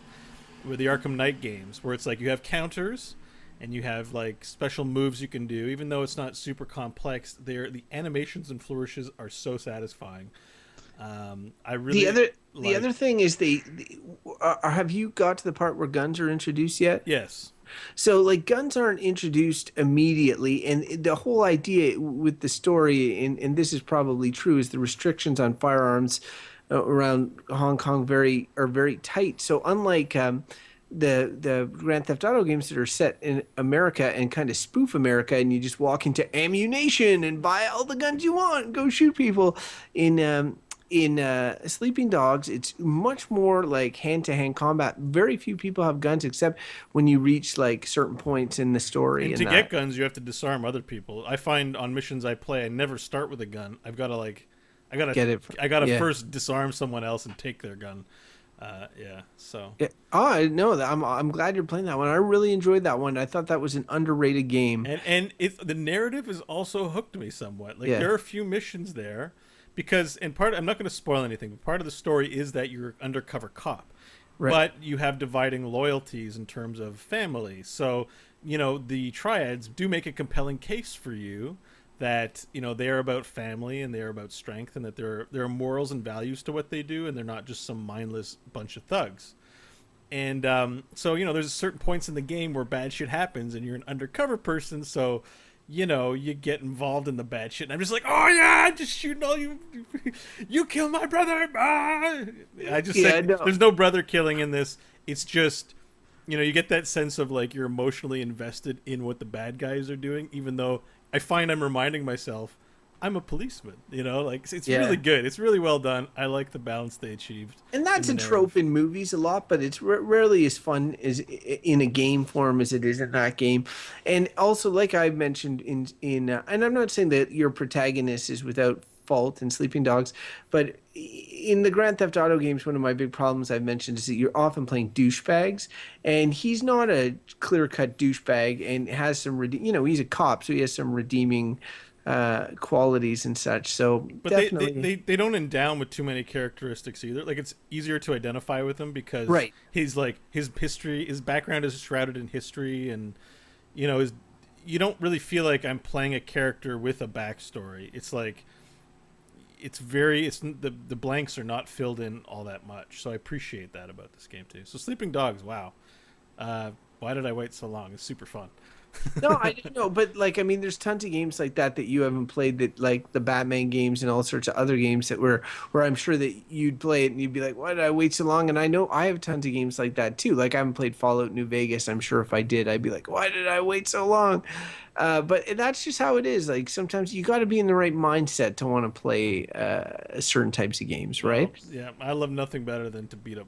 with the Arkham Knight games, where it's like you have counters and you have like special moves you can do. Even though it's not super complex, the animations and flourishes are so satisfying. I really the other thing is have you got to the part where guns are introduced yet? Yes. So like guns aren't introduced immediately, and the whole idea with the story, and this is probably true, is the restrictions on firearms around Hong Kong are very tight. So unlike the Grand Theft Auto games that are set in America and kind of spoof America, and you just walk into Ammunition and buy all the guns you want and go shoot people, in Sleeping Dogs, it's much more like hand-to-hand combat. Very few people have guns except when you reach like certain points in the story. And to get guns, you have to disarm other people. I find on missions I play, I never start with a gun. I gotta first disarm someone else and take their gun. So. Yeah. Oh, no, I'm glad you're playing that one. I really enjoyed that one. I thought that was an underrated game. And the narrative has also hooked me somewhat. Like there are a few missions there. Because I'm not going to spoil anything, but part of the story is that you're an undercover cop. Right. But you have dividing loyalties in terms of family. So, the triads do make a compelling case for you that, they're about family and they're about strength, and that there are morals and values to what they do, and they're not just some mindless bunch of thugs. And so, there's certain points in the game where bad shit happens and you're an undercover person, so you get involved in the bad shit. And I'm just like, oh yeah, I'm just shooting all you. You kill my brother. Ah! I just said, there's no brother killing in this. It's just you get that sense of like you're emotionally invested in what the bad guys are doing, even though I find I'm reminding myself I'm a policeman. Like it's Yeah. really good. It's really well done. I like the balance they achieved. And that's in a the trope narrative. in movies a lot, but it's rarely as fun as in a game form as it is in that game. And also, like I mentioned and I'm not saying that your protagonist is without fault in Sleeping Dogs, but in the Grand Theft Auto games, one of my big problems I've mentioned is that you're often playing douchebags, and he's not a clear-cut douchebag, and has some, he's a cop, so he has some redeeming qualities and such. So But definitely, they don't endow him with too many characteristics either. Like it's easier to identify with him because right. he's like his history, his background is shrouded in history, and his. You don't really feel like I'm playing a character with a backstory. It's like the blanks are not filled in all that much. So I appreciate that about this game too. So Sleeping Dogs, wow. Why did I wait so long? It's super fun. No, I don't know, but like, I mean, there's tons of games like that you haven't played, that like the Batman games and all sorts of other games that where I'm sure that you'd play it and you'd be like, why did I wait so long? And I know I have tons of games like that too. Like I haven't played Fallout New Vegas. I'm sure if I did, I'd be like, why did I wait so long? But that's just how it is. Like sometimes you got to be in the right mindset to want to play certain types of games, right? Well, yeah, I love nothing better than to beat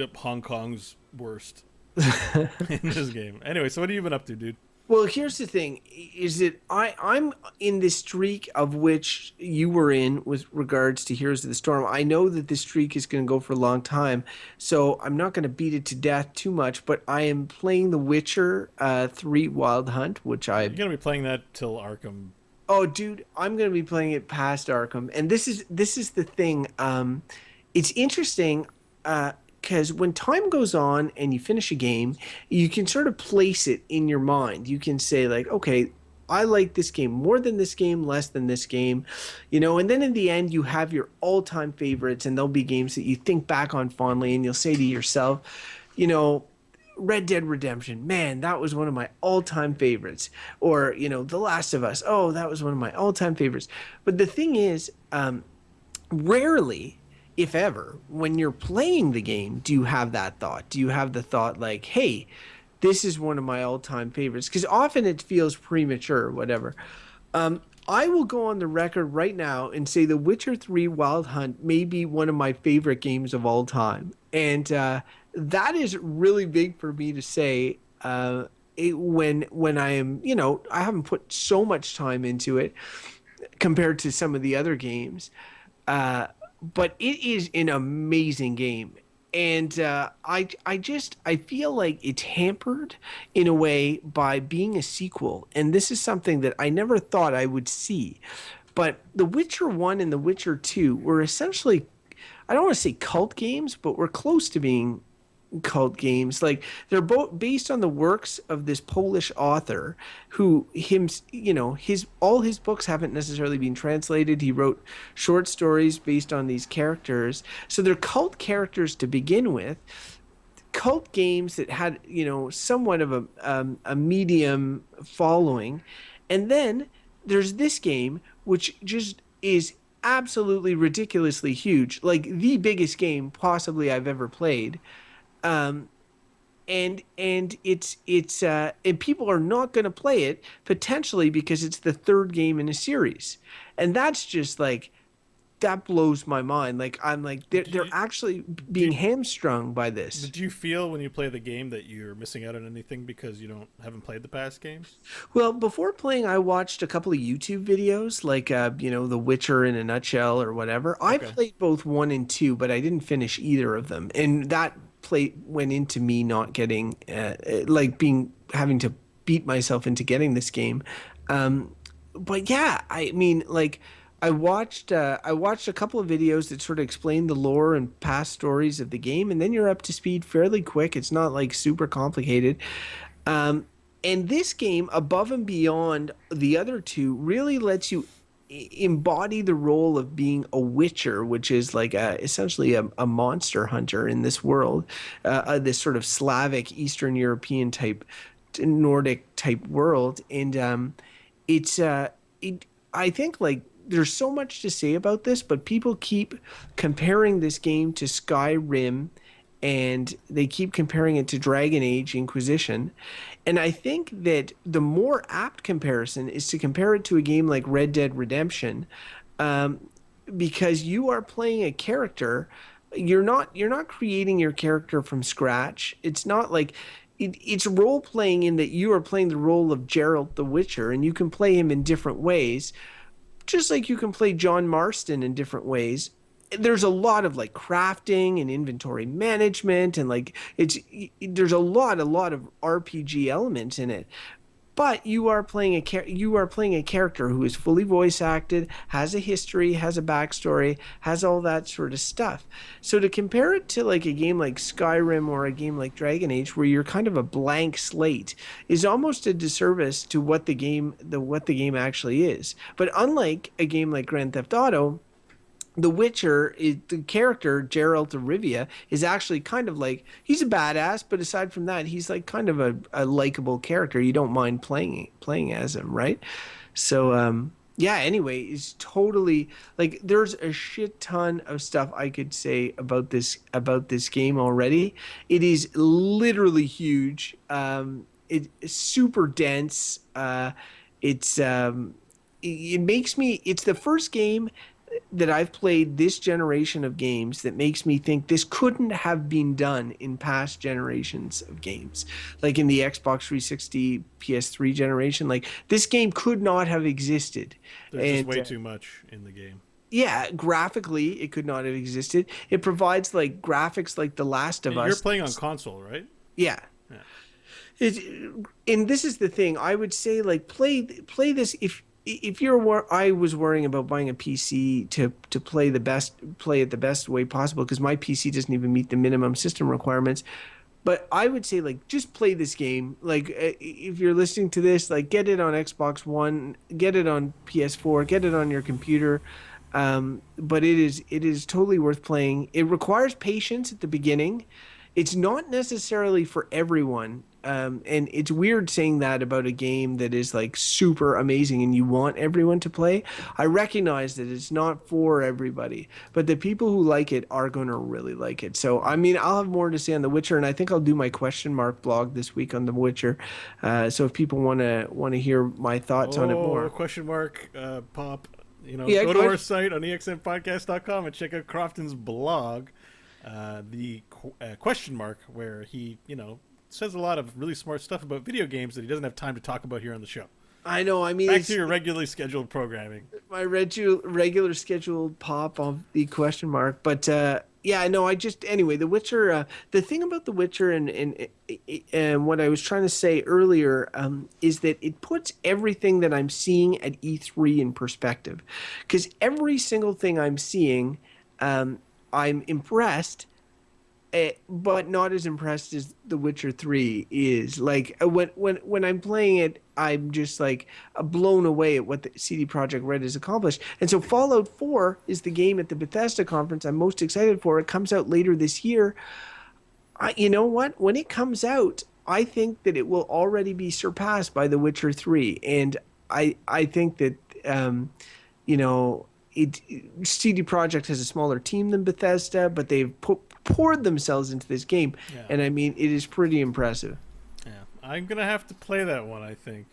up Hong Kong's worst in this game. Anyway, so what have you been up to, dude? Well, here's the thing: is that I'm in this streak of which you were in with regards to Heroes of the Storm. I know that this streak is going to go for a long time, so I'm not going to beat it to death too much. But I am playing The Witcher 3 Wild Hunt, which You're gonna be playing that till Arkham. oh, dude, I'm going to be playing it past Arkham, and this is the thing. It's interesting. Because when time goes on and you finish a game, you can sort of place it in your mind. You can say like, okay, I like this game more than this game, less than this game, and then in the end you have your all-time favorites, and there'll be games that you think back on fondly and you'll say to yourself, Red Dead Redemption, man, that was one of my all-time favorites. Or, The Last of Us, oh, that was one of my all-time favorites. But the thing is, rarely, if ever, when you're playing the game, do you have that thought? Do you have the thought like, hey, this is one of my all-time favorites? Because often it feels premature or whatever. I will go on the record right now and say The Witcher 3 Wild Hunt may be one of my favorite games of all time. And that is really big for me to say when I am, I haven't put so much time into it compared to some of the other games. But it is an amazing game. And I feel like it's hampered in a way by being a sequel. And this is something that I never thought I would see. But The Witcher 1 and The Witcher 2 were essentially, I don't want to say cult games, but we're close to being cult games. Like they're both based on the works of this Polish author who all his books haven't necessarily been translated. He wrote short stories based on these characters. So they're cult characters to begin with. Cult games that had, somewhat of a medium following. And then there's this game which just is absolutely ridiculously huge, like the biggest game possibly I've ever played. And it's and people are not going to play it potentially because it's the third game in a series, and that's just like that blows my mind. Like I'm like they're actually being hamstrung by this. Did you feel when you play the game that you're missing out on anything because you haven't played the past games? Well, before playing, I watched a couple of YouTube videos, like The Witcher in a nutshell or whatever. I played both 1 and 2, but I didn't finish either of them, and that went into me not getting having to beat myself into getting this game. But yeah, I mean, like I watched a couple of videos that sort of explain the lore and past stories of the game, and then you're up to speed fairly quick. It's not like super complicated. And this game, above and beyond the other two, really lets you embody the role of being a witcher, which is like essentially a monster hunter in this world, this sort of Slavic Eastern European type, Nordic type world. And I think like there's so much to say about this, but people keep comparing this game to Skyrim and they keep comparing it to Dragon Age Inquisition. And I think that the more apt comparison is to compare it to a game like Red Dead Redemption, because you are playing a character. You're not creating your character from scratch. It's not like it's role playing in that you are playing the role of Geralt the Witcher, and you can play him in different ways, just like you can play John Marston in different ways. There's a lot of like crafting and inventory management, and like there's a lot of RPG elements in it. But you are playing a character who is fully voice acted, has a history, has a backstory, has all that sort of stuff. So to compare it to like a game like Skyrim or a game like Dragon Age, where you're kind of a blank slate, is almost a disservice to what the game actually is. But unlike a game like Grand Theft Auto, the Witcher, the character Geralt of Rivia, is actually kind of like, he's a badass, but aside from that, he's like kind of a likable character. You don't mind playing as him, right? So yeah. Anyway, it's totally like there's a shit ton of stuff I could say about this game already. It is literally huge. It's super dense. It makes me. It's the first game that I've played this generation of games that makes me think this couldn't have been done in past generations of games, like in the Xbox 360 PS3 generation. Like this game could not have existed. There's just way too much in the game. Yeah, graphically it could not have existed. It provides like graphics like The Last of Us. You're playing on console, right? Yeah. And this is the thing. I would say like play this if I was worrying about buying a PC to play it the best way possible, because my PC doesn't even meet the minimum system requirements. But I would say like just play this game. Like if you're listening to this, like get it on Xbox One, get it on PS4, get it on your computer. But it is totally worth playing. It requires patience at the beginning. It's not necessarily for everyone. And it's weird saying that about a game that is like super amazing and you want everyone to play. I recognize that it's not for everybody, but the people who like it are going to really like it. So, I mean, I'll have more to say on The Witcher, and I think I'll do my question mark blog this week on The Witcher. So if people want to hear my thoughts on it more. Question mark, pop. Yeah, go to our site on exmpodcast.com and check out Crofton's blog, the question mark, where he, says a lot of really smart stuff about video games that he doesn't have time to talk about here on the show. I know. I mean, back to your regularly scheduled programming. My regular scheduled pop of the question mark, but yeah, no. Anyway, The Witcher. The thing about The Witcher and what I was trying to say earlier is that it puts everything that I'm seeing at E3 in perspective, because every single thing I'm seeing, I'm impressed. But not as impressed as The Witcher 3 is. Like when I'm playing it, I'm just like blown away at what the CD Projekt Red has accomplished. And so Fallout 4 is the game at the Bethesda conference I'm most excited for. It comes out later this year. You know what? When it comes out, I think that it will already be surpassed by The Witcher 3. And I think that CD Projekt has a smaller team than Bethesda, but they've poured themselves into this game, and I mean, it is pretty impressive. Yeah, I'm gonna have to play that one. I think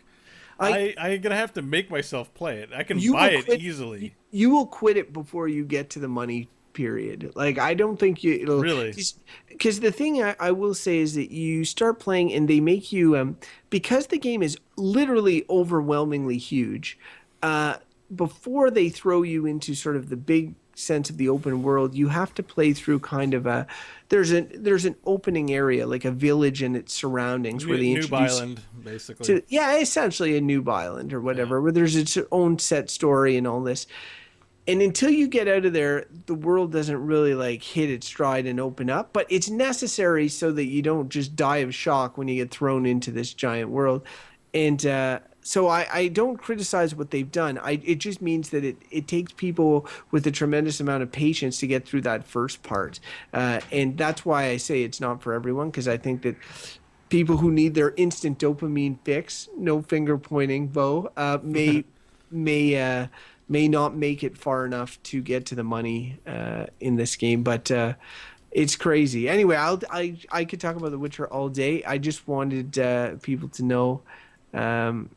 I'm gonna have to make myself play it. I can buy it easily. You will quit it before you get to the money period. Like, I don't think it'll really, because the thing I will say is that you start playing and they make you because the game is literally overwhelmingly huge. Before they throw you into sort of the big sense of the open world, you have to play through kind of there's an opening area, like a village and its surroundings, where they introduce Noob Island, basically. Essentially a Noob Island or whatever, where there's its own set story and all this. And until you get out of there, the world doesn't really like hit its stride and open up, but it's necessary so that you don't just die of shock when you get thrown into this giant world. And so I don't criticize what they've done. It just means that it takes people with a tremendous amount of patience to get through that first part. And that's why I say it's not for everyone, because I think that people who need their instant dopamine fix, no finger pointing, Bo, may not make it far enough to get to the money in this game. But It's crazy. Anyway, I could talk about The Witcher all day. I just wanted people um,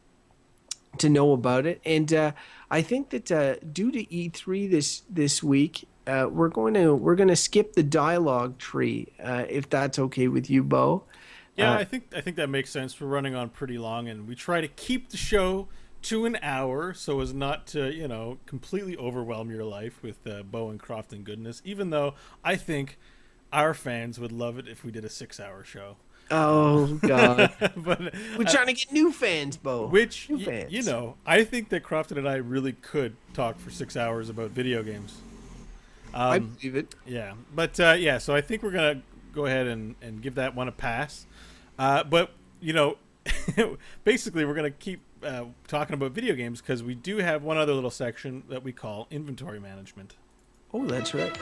to know about it, and I think that due to E3 this week, we're gonna skip the dialogue tree, if that's okay with you, Bo. Yeah, I think that makes sense. We're running on pretty long, and we try to keep the show to an hour so as not to, completely overwhelm your life with Bo and Crofton goodness. Even though I think our fans would love it if we did a 6-hour show. Oh God, But we're trying to get new fans, Bo. which New fans. I think that Crofton and I really could talk for 6 hours about video games. I believe it. Yeah, but yeah, so I think we're gonna go ahead and give that one a pass. But basically, we're gonna keep talking about video games because we do have one other little section that we call inventory management. Oh, that's right.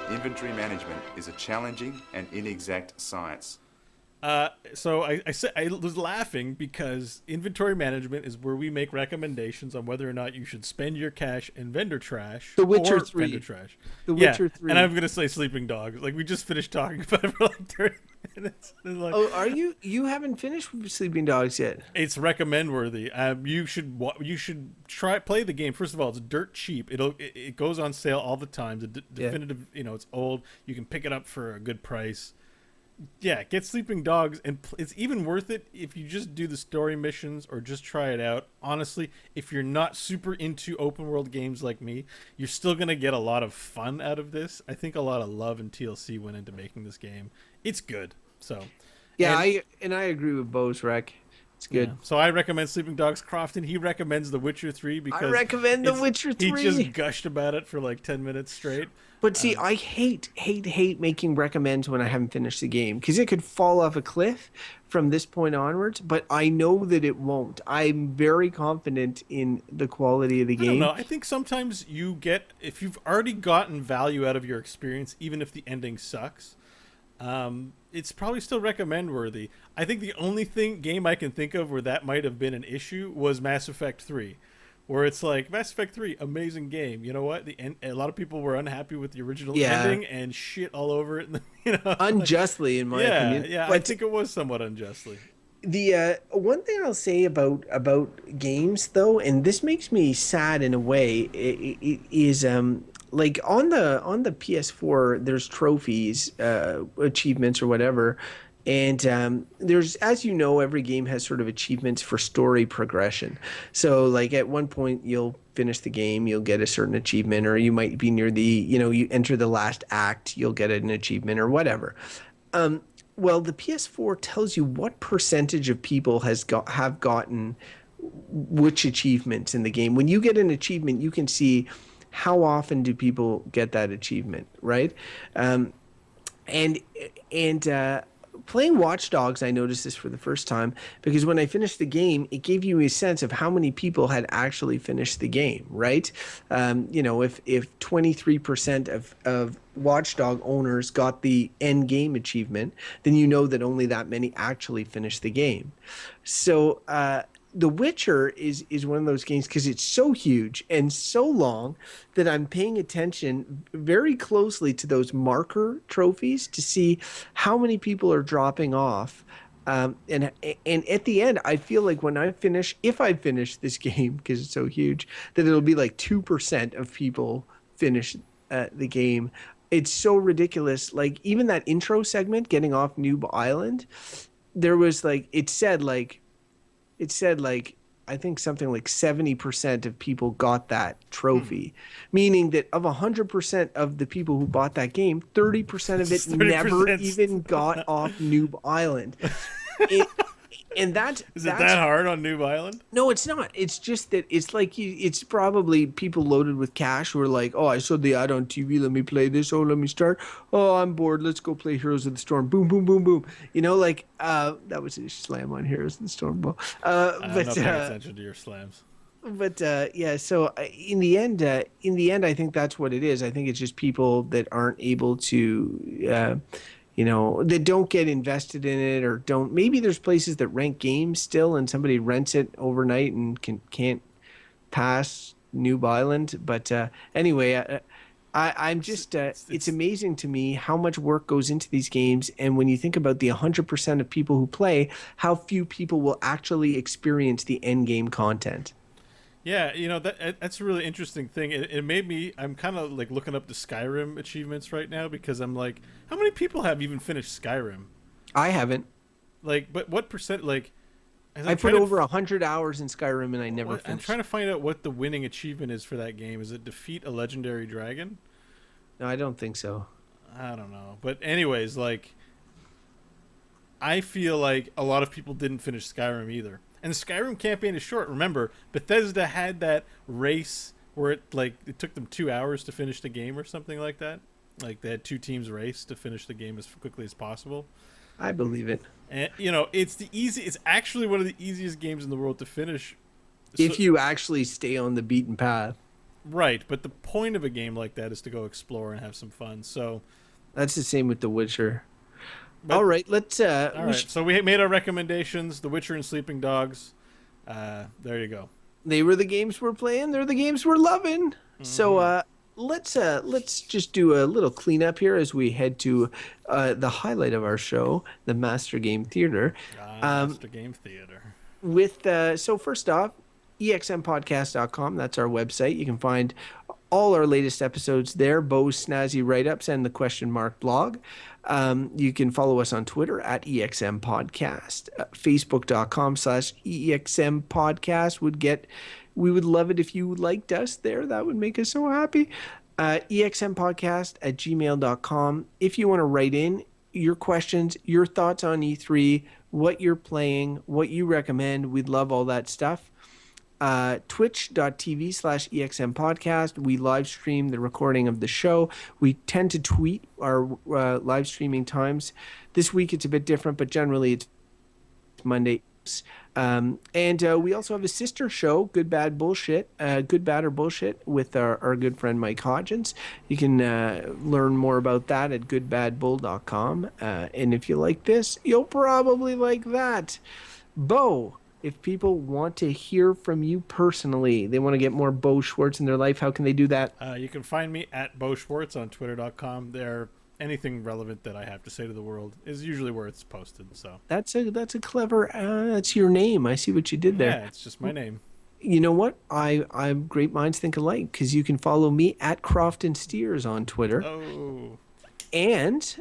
Inventory management is a challenging and inexact science. So I said I was laughing because inventory management is where we make recommendations on whether or not you should spend your cash in vendor trash. The Witcher or 3. Vendor trash. The Witcher 3. And I'm gonna say Sleeping Dogs. Like we just finished talking about it for like 30 minutes. It's like, Oh, are you? You haven't finished with Sleeping Dogs yet? it's recommend worthy. You should play the game. First of all, it's dirt cheap. It goes on sale all the time. The definitive, it's old. You can pick it up for a good price. Yeah, get Sleeping Dogs, and it's even worth it if you just do the story missions or just try it out. Honestly, if you're not super into open world games like me, you're still gonna get a lot of fun out of this. I think a lot of love and TLC went into making this game. It's good. So Yeah, and, I agree with Bo's rec. It's good. yeah. So I recommend Sleeping Dogs. Crofton, he recommends The Witcher 3 because I recommend The Witcher 3. He just gushed about it for like 10 minutes straight. But see, I hate making recommends when I haven't finished the game because it could fall off a cliff from this point onwards. But I know that it won't. I'm very confident in the quality of the I don't game. know. I think sometimes if you've already gotten value out of your experience, even if the ending sucks, it's probably still recommend worthy. I think the only game I can think of where that might have been an issue was Mass Effect 3. Where it's like, Mass Effect 3, amazing game. You know what? A lot of people were unhappy with the original ending and shit all over it. Unjustly, in my opinion. Yeah, But I think it was somewhat unjustly. the one thing I'll say about games, though, and this makes me sad in a way, is like on the PS4, there's trophies, achievements, or whatever. And there's, as you know, every game has sort of achievements for story progression. So like at one point you'll finish the game, you'll get a certain achievement, or you might be near you enter the last act, you'll get an achievement or whatever. Well, the PS4 tells you what percentage of people have gotten which achievements in the game. When you get an achievement, you can see how often do people get that achievement, right? And playing Watch Dogs, I noticed this for the first time because when I finished the game, it gave you a sense of how many people had actually finished the game, right? If 23% of Watch Dog owners got the end game achievement, then you know that only that many actually finished the game. So The Witcher is one of those games because it's so huge and so long that I'm paying attention very closely to those marker trophies to see how many people are dropping off. And at the end, I feel like if I finish this game, because it's so huge, that it'll be like 2% of people finish the game. It's so ridiculous. Like even that intro segment, getting off Noob Island, there was it said I think something like 70% of people got that trophy, meaning that of 100% of the people who bought that game, 30% of it 30% never even got off Noob Island. And that's Is it that hard on Noob Island? No, it's not. It's just that it's probably people loaded with cash who are like, oh, I saw the ad on TV. Let me play this. Oh, let me start. Oh, I'm bored. Let's go play Heroes of the Storm. Boom, boom, boom, boom. That was a slam on Heroes of the Storm. I'm not paying attention to your slams. But yeah, so in the end, I think that's what it is. I think it's just people that aren't able to, that don't get invested in it or don't. Maybe there's places that rent games still, and somebody rents it overnight and can't pass Noob Island. But anyway, I'm just, it's amazing to me how much work goes into these games. And when you think about the 100% of people who play, how few people will actually experience the end game content. Yeah, that's a really interesting thing. It made me. I'm kind of like looking up the Skyrim achievements right now because I'm like, how many people have even finished Skyrim? I haven't. Like, but what percent? Like, I put over 100 hours in Skyrim and I never finished. I'm trying to find out what the winning achievement is for that game. Is it defeat a legendary dragon? No, I don't think so. I don't know. But anyways, like, I feel like a lot of people didn't finish Skyrim either. And the Skyrim campaign is short. Remember, Bethesda had that race where it took them 2 hours to finish the game or something like that. Like, they had 2 teams race to finish the game as quickly as possible. I believe it. And it's actually one of the easiest games in the world to finish. If you actually stay on the beaten path. Right, but the point of a game like that is to go explore and have some fun. So that's the same with The Witcher. All right, let's. All right, so we made our recommendations: The Witcher and Sleeping Dogs. There you go. They were the games we're playing. They're the games we're loving. Mm-hmm. So let's just do a little cleanup here as we head to the highlight of our show, the Master Game Theater. Master Game Theater. So first off, exmpodcast.com. That's our website. You can find all our latest episodes there, Bo's snazzy write-ups, and the question mark blog. You can follow us on Twitter at EXM Podcast, Facebook.com/EXM Podcast. We would love it if you liked us there. That would make us so happy. EXMPodcast@gmail.com. If you want to write in your questions, your thoughts on E3, what you're playing, what you recommend, we'd love all that stuff. Twitch.tv/EXM Podcast. We live stream the recording of the show. We tend to tweet our live streaming times. This week it's a bit different, but generally it's Monday. And we also have a sister show, Good Bad Bullshit, Good Bad or Bullshit, with our good friend Mike Hodgins. You can learn more about that at goodbadbull.com. And if you like this, you'll probably like that. Bo, if people want to hear from you personally, they want to get more Bo Schwartz in their life, how can they do that? You can find me at Bo Schwartz on Twitter.com. There, anything relevant that I have to say to the world is usually where it's posted. So that's a clever. That's your name. I see what you did there. Yeah, it's just my name. You know what? I'm great minds think alike, because you can follow me at Crofton Steers on Twitter. Oh. And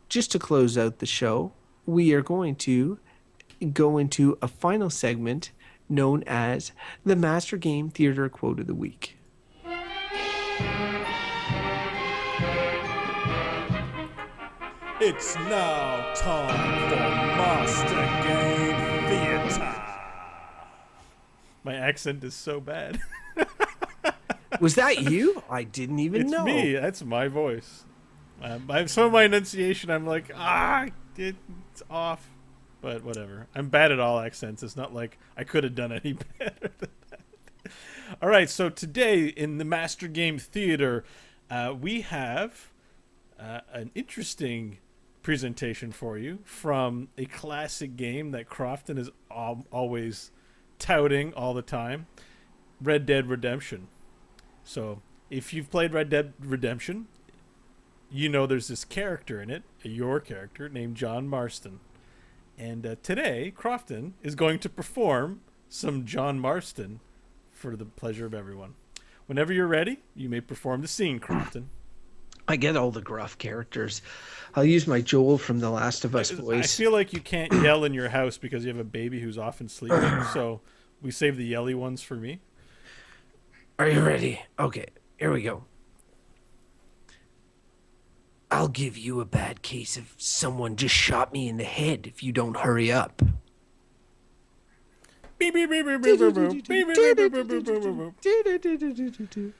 just to close out the show, we are going to go into a final segment known as the Master Game Theater Quote of the Week. It's now time for Master Game Theater. My accent is so bad. Was that you? I didn't even know. It's me. That's my voice. Some of my enunciation, I'm like, it's off. But whatever. I'm bad at all accents. It's not like I could have done any better than that. All right, so today in the Master Game Theater, we have an interesting presentation for you from a classic game that Crofton is always touting all the time, Red Dead Redemption. So if you've played Red Dead Redemption, you know there's this character in it, your character, named John Marston. And today, Crofton is going to perform some John Marston for the pleasure of everyone. Whenever you're ready, you may perform the scene, Crofton. I get all the gruff characters. I'll use my Joel from The Last of Us voice. I feel like you can't yell in your house because you have a baby who's often sleeping, so we save the yelly ones for me. Are you ready? Okay, here we go. I'll give you a bad case if someone just shot me in the head if you don't hurry up. Beep, beep, beep, beep, beep, beep, beep, beep, beep, beep, beep, beep, beep.